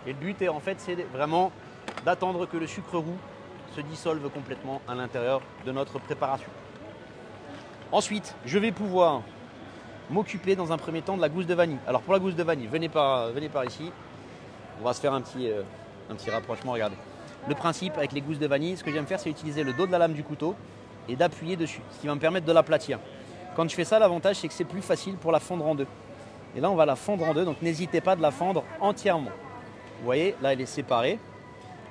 Et le but, en fait, c'est vraiment d'attendre que le sucre roux se dissolve complètement à l'intérieur de notre préparation. Ensuite, je vais pouvoir m'occuper dans un premier temps de la gousse de vanille. Alors pour la gousse de vanille, venez par ici. On va se faire un petit rapprochement, regardez. Le principe avec les gousses de vanille, ce que j'aime faire, c'est utiliser le dos de la lame du couteau et d'appuyer dessus, ce qui va me permettre de l'aplatir. Quand je fais ça, l'avantage, c'est que c'est plus facile pour la fondre en deux. Et là, on va la fondre en deux, donc n'hésitez pas de la fondre entièrement. Vous voyez, là, elle est séparée.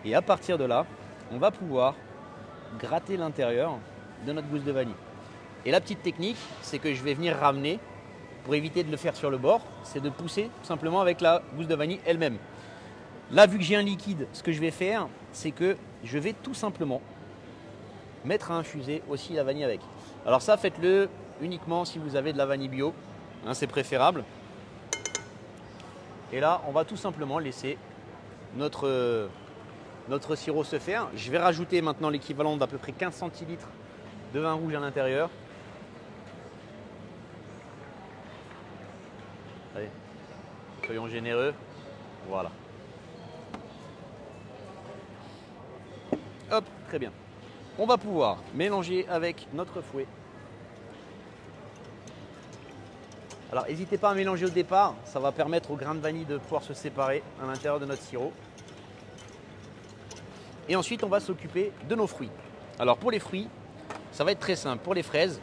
Et à partir de là, on va pouvoir gratter l'intérieur de notre gousse de vanille. Et la petite technique, c'est que je vais venir ramener, pour éviter de le faire sur le bord, c'est de pousser tout simplement avec la gousse de vanille elle-même. Là, vu que j'ai un liquide, ce que je vais faire, c'est que je vais tout simplement mettre à infuser aussi la vanille avec. Alors ça, faites-le uniquement si vous avez de la vanille bio, hein, c'est préférable. Et là, on va tout simplement laisser notre sirop se faire. Je vais rajouter maintenant l'équivalent d'à peu près 15 centilitres de vin rouge à l'intérieur. Allez, soyons généreux. Voilà. Hop, très bien. On va pouvoir mélanger avec notre fouet. Alors n'hésitez pas à mélanger au départ, ça va permettre au grain de vanille de pouvoir se séparer à l'intérieur de notre sirop. Et ensuite on va s'occuper de nos fruits. Alors pour les fruits, ça va être très simple. Pour les fraises,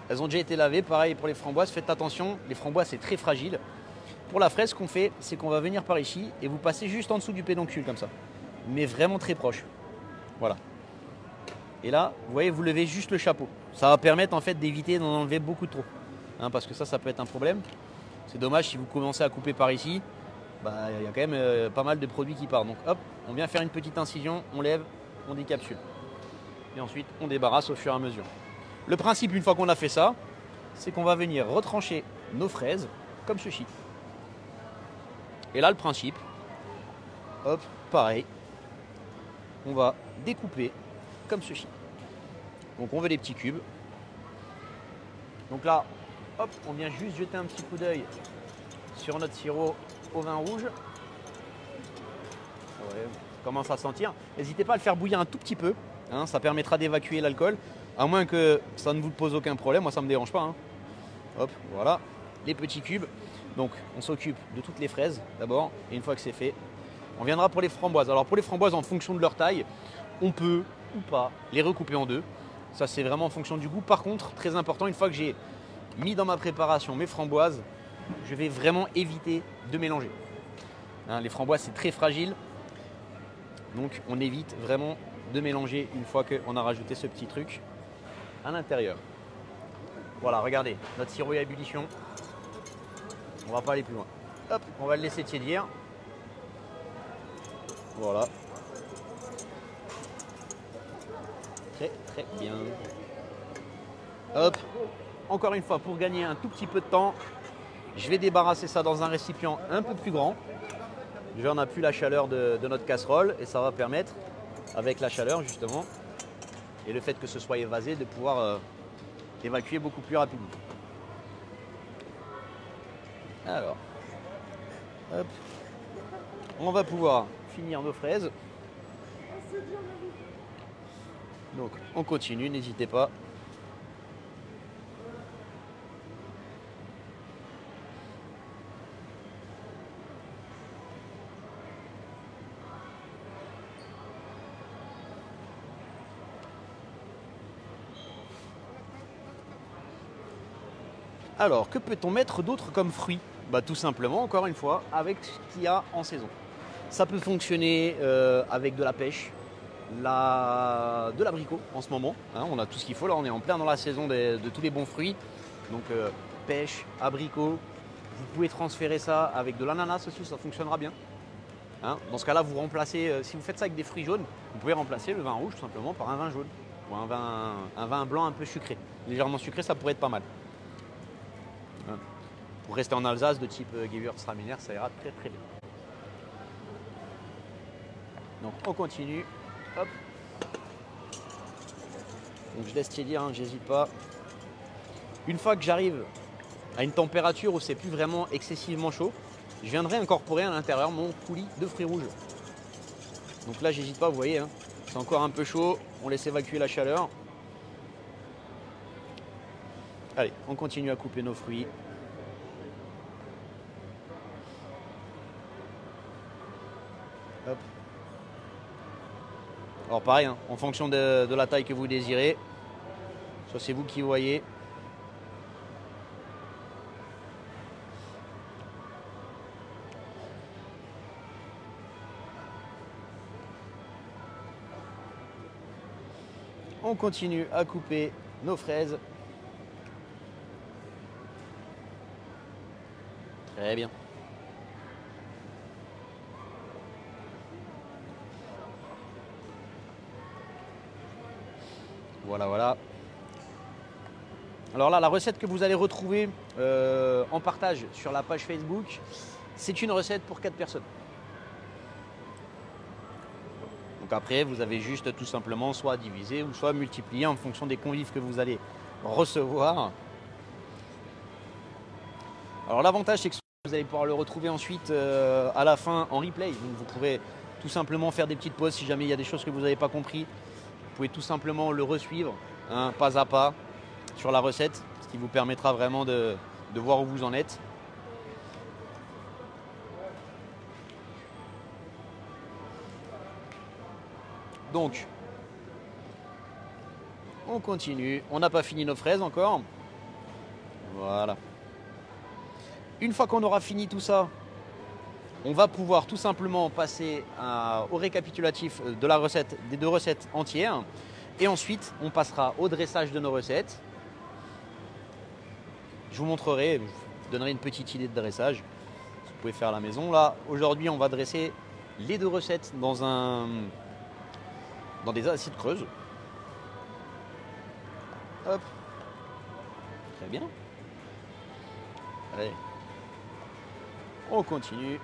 elles ont déjà été lavées. Pareil pour les framboises, faites attention, les framboises c'est très fragile. Pour la fraise, ce qu'on fait, c'est qu'on va venir par ici et vous passez juste en dessous du pédoncule comme ça. Mais vraiment très proche. Voilà. Et là, vous voyez, vous levez juste le chapeau. Ça va permettre en fait d'éviter d'en enlever beaucoup trop. Hein, parce que ça peut être un problème. C'est dommage si vous commencez à couper par ici. Bah, y a quand même pas mal de produits qui partent. Donc hop, on vient faire une petite incision, on lève, on décapsule. Et ensuite, on débarrasse au fur et à mesure. Le principe, une fois qu'on a fait ça, c'est qu'on va venir retrancher nos fraises comme ceci. Et là, le principe, hop, pareil, on va découper comme ceci. Donc on veut des petits cubes. Donc là, hop, on vient juste jeter un petit coup d'œil sur notre sirop au vin rouge. Ouais, commence à sentir. N'hésitez pas à le faire bouillir un tout petit peu. Hein, ça permettra d'évacuer l'alcool. À moins que ça ne vous pose aucun problème. Moi, ça ne me dérange pas. Hein. Hop, voilà. Les petits cubes. Donc, on s'occupe de toutes les fraises d'abord. Et une fois que c'est fait, on viendra pour les framboises. Alors, pour les framboises, en fonction de leur taille, on peut ou pas les recouper en deux. Ça, c'est vraiment en fonction du goût. Par contre, très important, une fois que j'ai mis dans ma préparation mes framboises, je vais vraiment éviter de mélanger. Hein, les framboises, c'est très fragile. Donc, on évite vraiment de mélanger une fois qu'on a rajouté ce petit truc à l'intérieur. Voilà, regardez, notre sirop est à ébullition. On va pas aller plus loin. Hop, on va le laisser tiédir. Voilà. Très très bien. Hop, encore une fois, pour gagner un tout petit peu de temps, je vais débarrasser ça dans un récipient un peu plus grand. Déjà, on n'a plus la chaleur de notre casserole et ça va permettre, avec la chaleur justement, et le fait que ce soit évasé, de pouvoir évacuer beaucoup plus rapidement. Alors, hop, on va pouvoir finir nos fraises. Donc, on continue, n'hésitez pas. Alors, que peut-on mettre d'autre comme fruits? Bah, tout simplement, encore une fois, avec ce qu'il y a en saison. Ça peut fonctionner avec de la pêche, de l'abricot en ce moment. Hein, on a tout ce qu'il faut, là on est en plein dans la saison de tous les bons fruits. Donc pêche, abricot, vous pouvez transférer ça avec de l'ananas aussi, ça fonctionnera bien. Hein, dans ce cas-là, vous remplacez, si vous faites ça avec des fruits jaunes, vous pouvez remplacer le vin rouge tout simplement par un vin jaune. Ou un vin blanc un peu sucré. Légèrement sucré, ça pourrait être pas mal. Hein, pour rester en Alsace de type Gewürztraminer, ça ira très très bien. Donc on continue. Hop. Donc je laisse tiédir, hein, j'hésite pas. Une fois que j'arrive à une température où c'est plus vraiment excessivement chaud, je viendrai incorporer à l'intérieur mon coulis de fruits rouges. Donc là j'hésite pas, vous voyez, hein, c'est encore un peu chaud, on laisse évacuer la chaleur. Allez, on continue à couper nos fruits. Hop. Alors pareil, hein, en fonction de la taille que vous désirez, ça c'est vous qui voyez. On continue à couper nos fraises. Très bien. Voilà, voilà. Alors là, la recette que vous allez retrouver en partage sur la page Facebook, c'est une recette pour 4 personnes. Donc après, vous avez juste tout simplement soit diviser ou soit multiplier en fonction des convives que vous allez recevoir. Alors l'avantage c'est que vous allez pouvoir le retrouver ensuite à la fin en replay. Donc vous pourrez tout simplement faire des petites pauses si jamais il y a des choses que vous n'avez pas compris. Vous pouvez tout simplement le resuivre, hein, pas à pas, sur la recette, ce qui vous permettra vraiment de voir où vous en êtes. Donc, on continue. On n'a pas fini nos fraises encore. Voilà. Une fois qu'on aura fini tout ça, on va pouvoir tout simplement passer au récapitulatif de la recette, des 2 recettes entières. Et ensuite, on passera au dressage de nos recettes. Je vous montrerai, je vous donnerai une petite idée de dressage. Vous pouvez faire à la maison. Là, aujourd'hui, on va dresser les 2 recettes dans des assiettes creuses. Hop. Très bien. Allez. On continue.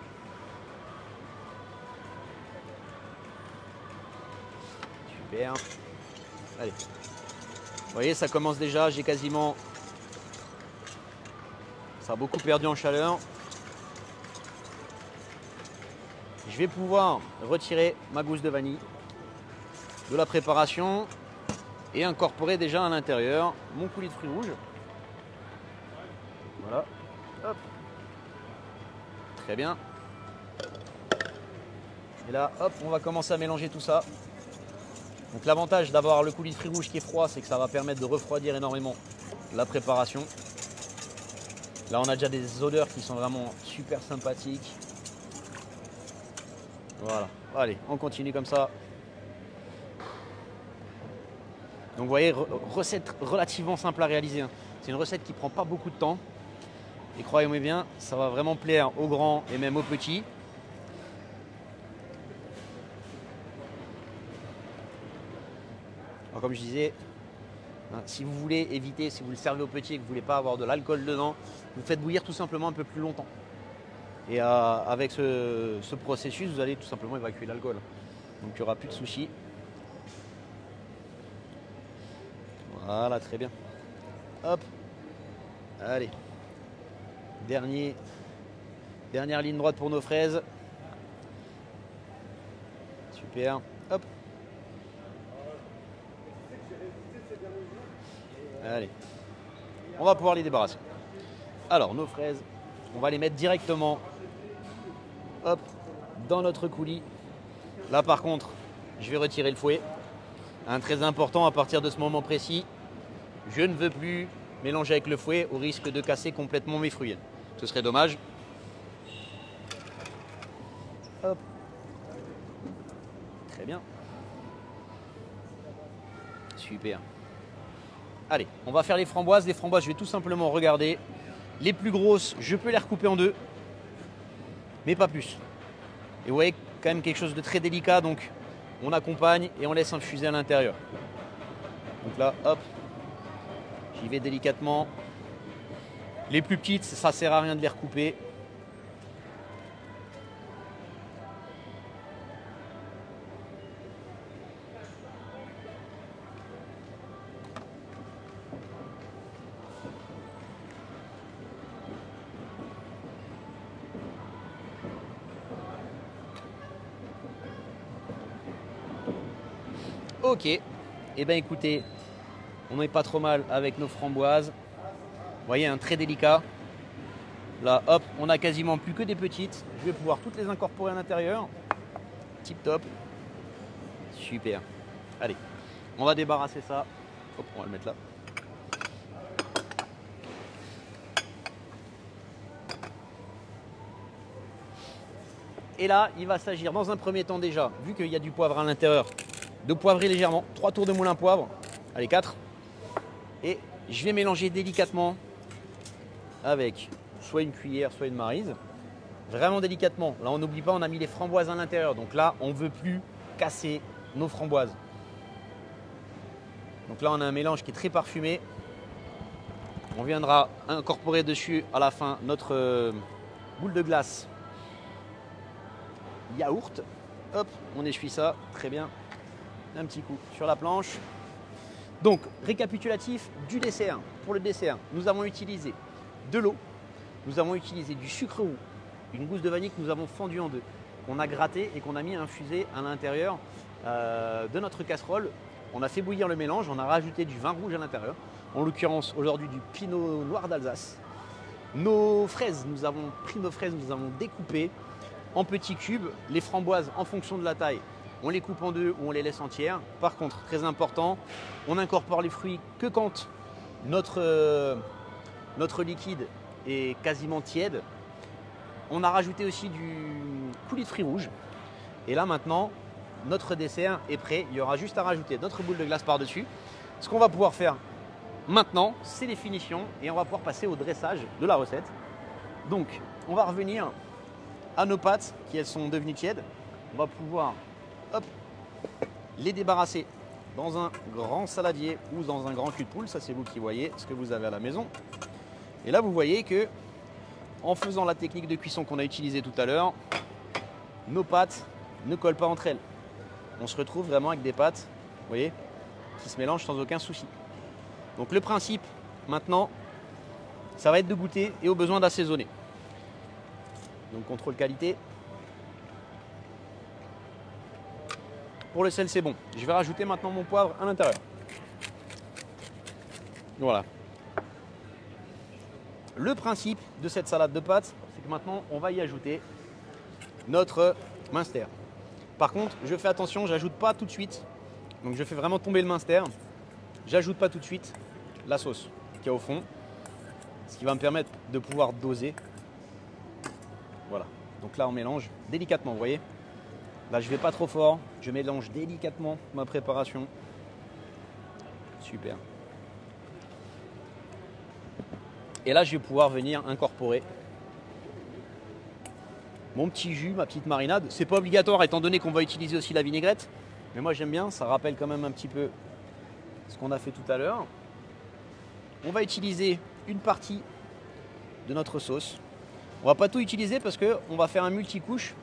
Super. Allez. Vous voyez, ça commence déjà, j'ai quasiment... Ça a beaucoup perdu en chaleur. Je vais pouvoir retirer ma gousse de vanille de la préparation et incorporer déjà à l'intérieur mon coulis de fruits rouges. Voilà. Hop. Très bien. Et là, hop, on va commencer à mélanger tout ça. Donc l'avantage d'avoir le coulis de fruits rouges qui est froid, c'est que ça va permettre de refroidir énormément la préparation. Là, on a déjà des odeurs qui sont vraiment super sympathiques. Voilà. Allez, on continue comme ça. Donc vous voyez, recette relativement simple à réaliser, hein. C'est une recette qui ne prend pas beaucoup de temps. Et croyez-moi bien, ça va vraiment plaire aux grands et même aux petits. Alors comme je disais, hein, si vous voulez éviter, si vous le servez aux petits et que vous ne voulez pas avoir de l'alcool dedans, vous faites bouillir tout simplement un peu plus longtemps. Et avec ce processus, vous allez tout simplement évacuer l'alcool. Donc il n'y aura plus de soucis. Voilà, très bien. Hop. Allez. Dernière ligne droite pour nos fraises. Super. Hop. Allez. On va pouvoir les débarrasser. Alors, nos fraises, on va les mettre directement, hop, dans notre coulis. Là, par contre, je vais retirer le fouet. Un très important à partir de ce moment précis, je ne veux plus mélanger avec le fouet au risque de casser complètement mes fruits. Ce serait dommage. Hop. Très bien. Super. Allez, on va faire les framboises. Les framboises, je vais tout simplement regarder. Les plus grosses, je peux les recouper en 2, mais pas plus. Et vous voyez, quand même quelque chose de très délicat, donc on accompagne et on laisse infuser à l'intérieur. Donc là, hop, j'y vais délicatement. Les plus petites, ça ne sert à rien de les recouper. Ok, et bien écoutez, on n'est pas trop mal avec nos framboises. Vous voyez, un très délicat. Là, hop, on a quasiment plus que des petites. Je vais pouvoir toutes les incorporer à l'intérieur. Tip top. Super. Allez, on va débarrasser ça. Hop, on va le mettre là. Et là, il va s'agir dans un premier temps déjà, vu qu'il y a du poivre à l'intérieur, de poivrer légèrement. 3 tours de moulin à poivre. Allez, 4. Et je vais mélanger délicatement avec soit une cuillère, soit une maryse. Vraiment délicatement. Là, on n'oublie pas, on a mis les framboises à l'intérieur. Donc là, on ne veut plus casser nos framboises. Donc là, on a un mélange qui est très parfumé. On viendra incorporer dessus à la fin notre boule de glace yaourt. Hop, on essuie ça. Très bien. Un petit coup sur la planche. Donc, récapitulatif du dessert. Pour le dessert, nous avons utilisé de l'eau. nous avons utilisé du sucre roux, une gousse de vanille que nous avons fendue en deux, qu'on a gratté et qu'on a mis à infuser à l'intérieur de notre casserole. On a fait bouillir le mélange, on a rajouté du vin rouge à l'intérieur, en l'occurrence aujourd'hui du pinot noir d'Alsace. Nos fraises, nous avons pris nos fraises, nous avons découpé en petits cubes. Les framboises, en fonction de la taille, on les coupe en deux ou on les laisse entières. Par contre, très important, on incorpore les fruits que quand notre liquide est quasiment tiède. On a rajouté aussi du coulis de fruits rouges. Et là maintenant, notre dessert est prêt. Il y aura juste à rajouter notre boule de glace par-dessus. Ce qu'on va pouvoir faire maintenant, c'est les finitions et on va pouvoir passer au dressage de la recette. Donc, on va revenir à nos pâtes qui elles sont devenues tièdes. On va pouvoir les débarrasser dans un grand saladier ou dans un grand cul de poule. Ça, c'est vous qui voyez ce que vous avez à la maison. Et là, vous voyez que en faisant la technique de cuisson qu'on a utilisée tout à l'heure, nos pâtes ne collent pas entre elles. On se retrouve vraiment avec des pâtes, vous voyez, qui se mélangent sans aucun souci. Donc le principe maintenant, ça va être de goûter et au besoin d'assaisonner. Donc contrôle qualité. Pour le sel, c'est bon. Je vais rajouter maintenant mon poivre à l'intérieur. Voilà. Le principe de cette salade de pâtes, c'est que maintenant on va y ajouter notre minster. Par contre, je fais attention, j'ajoute pas tout de suite. Donc je fais vraiment tomber le minster. J'ajoute pas tout de suite la sauce qui est au fond, ce qui va me permettre de pouvoir doser. Voilà. Donc là on mélange délicatement, vous voyez. Là je vais pas trop fort, je mélange délicatement ma préparation. Super. Et là je vais pouvoir venir incorporer mon petit jus, ma petite marinade. C'est pas obligatoire étant donné qu'on va utiliser aussi la vinaigrette. Mais moi j'aime bien, ça rappelle quand même un petit peu ce qu'on a fait tout à l'heure. On va utiliser une partie de notre sauce. On va pas tout utiliser parce qu'on va faire un multicouche.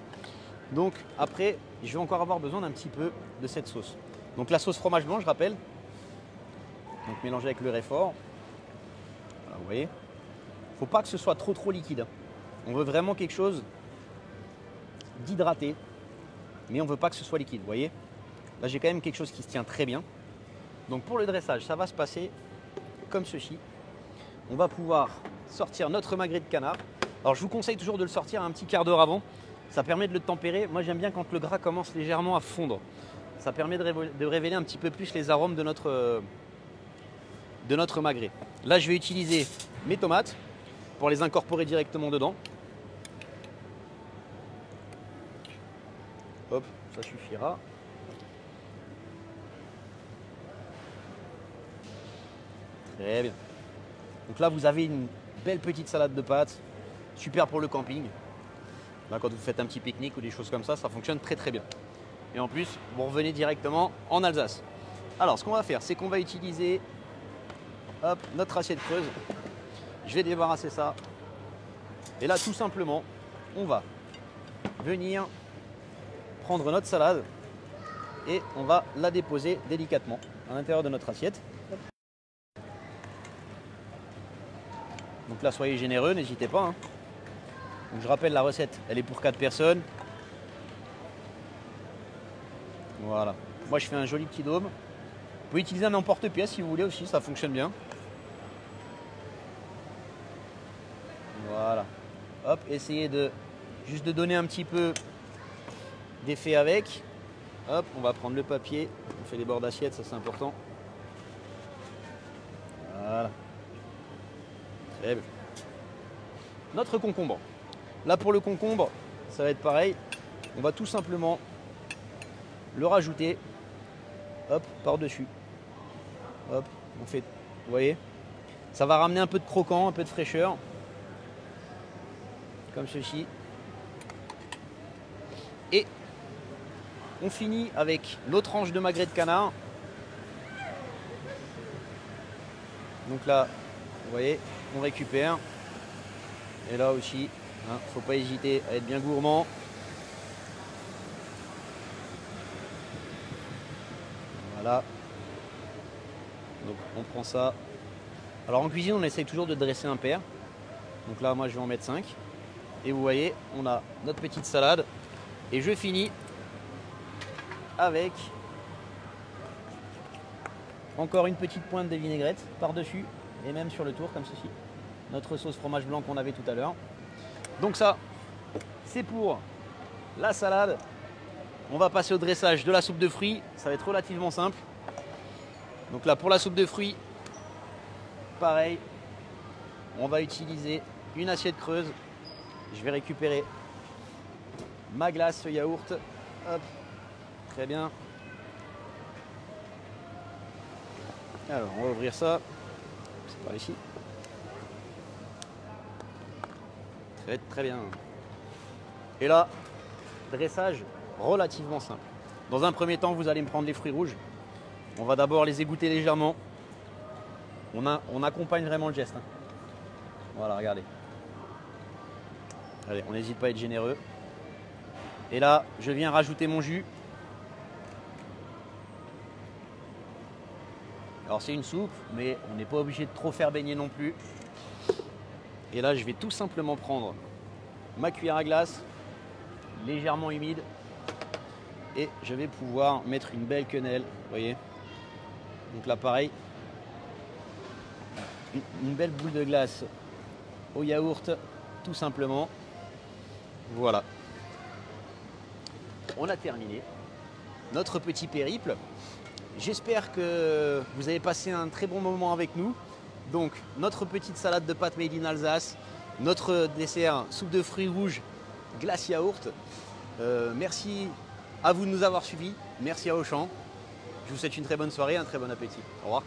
Donc après, je vais encore avoir besoin d'un petit peu de cette sauce. Donc la sauce fromage blanc, je rappelle. Donc mélangée avec le réfort. Voilà, vous voyez. Il ne faut pas que ce soit trop liquide. On veut vraiment quelque chose d'hydraté, mais on ne veut pas que ce soit liquide, vous voyez. Là j'ai quand même quelque chose qui se tient très bien. Donc pour le dressage, ça va se passer comme ceci. On va pouvoir sortir notre magret de canard. Alors je vous conseille toujours de le sortir un petit quart d'heure avant. Ça permet de le tempérer. Moi j'aime bien quand le gras commence légèrement à fondre. Ça permet de révéler un petit peu plus les arômes de notre magret. Là je vais utiliser mes tomates pour les incorporer directement dedans. Hop, ça suffira. Très bien. Donc là, vous avez une belle petite salade de pâtes, super pour le camping. Là, quand vous faites un petit pique-nique ou des choses comme ça fonctionne très bien. Et en plus, vous revenez directement en Alsace. Alors, ce qu'on va faire, c'est qu'on va utiliser notre assiette creuse. Je vais débarrasser ça. Et là, tout simplement, on va venir prendre notre salade et on va la déposer délicatement à l'intérieur de notre assiette. Donc là, soyez généreux, n'hésitez pas. Donc, je rappelle la recette, elle est pour 4 personnes. Voilà. Moi, je fais un joli petit dôme. Vous pouvez utiliser un emporte-pièce si vous voulez aussi, ça fonctionne bien. Voilà. Hop, essayez juste de donner un petit peu d'effet avec. Hop, on va prendre le papier. On fait les bords d'assiette, ça c'est important. Voilà. Très bien. Notre concombre. Là pour le concombre, ça va être pareil. On va tout simplement le rajouter. Hop, par-dessus. Hop, on fait. Vous voyez? Ça va ramener un peu de croquant, un peu de fraîcheur. Comme ceci. Et on finit avec nos tranches de magret de canard. Donc là, vous voyez, on récupère. Et là aussi, faut pas hésiter à être bien gourmand. Voilà. Donc on prend ça. Alors en cuisine, on essaye toujours de dresser impair. Donc là, moi, je vais en mettre 5. Et vous voyez, on a notre petite salade. Et je finis avec encore une petite pointe de vinaigrette par-dessus et même sur le tour comme ceci. Notre sauce fromage blanc qu'on avait tout à l'heure. Donc ça, c'est pour la salade. On va passer au dressage de la soupe de fruits. Ça va être relativement simple. Donc là, pour la soupe de fruits, pareil, on va utiliser une assiette creuse. Je vais récupérer ma glace yaourt. Hop, très bien. Alors, on va ouvrir ça. C'est par ici. Très bien. Et là, dressage relativement simple. Dans un premier temps, vous allez me prendre les fruits rouges. On va d'abord les égoutter légèrement. On accompagne vraiment le geste. Hein. Voilà, regardez. Allez, on n'hésite pas à être généreux. Et là, je viens rajouter mon jus. Alors c'est une soupe, mais on n'est pas obligé de trop faire baigner non plus. Et là, je vais tout simplement prendre ma cuillère à glace, légèrement humide. Et je vais pouvoir mettre une belle quenelle, vous voyez. Donc là, pareil, une belle boule de glace au yaourt, tout simplement. Voilà. On a terminé notre petit périple. J'espère que vous avez passé un très bon moment avec nous. Donc, notre petite salade de pâtes made in Alsace, notre dessert soupe de fruits rouges, glace yaourt. Merci à vous de nous avoir suivis. Merci à Auchan. Je vous souhaite une très bonne soirée, un très bon appétit. Au revoir.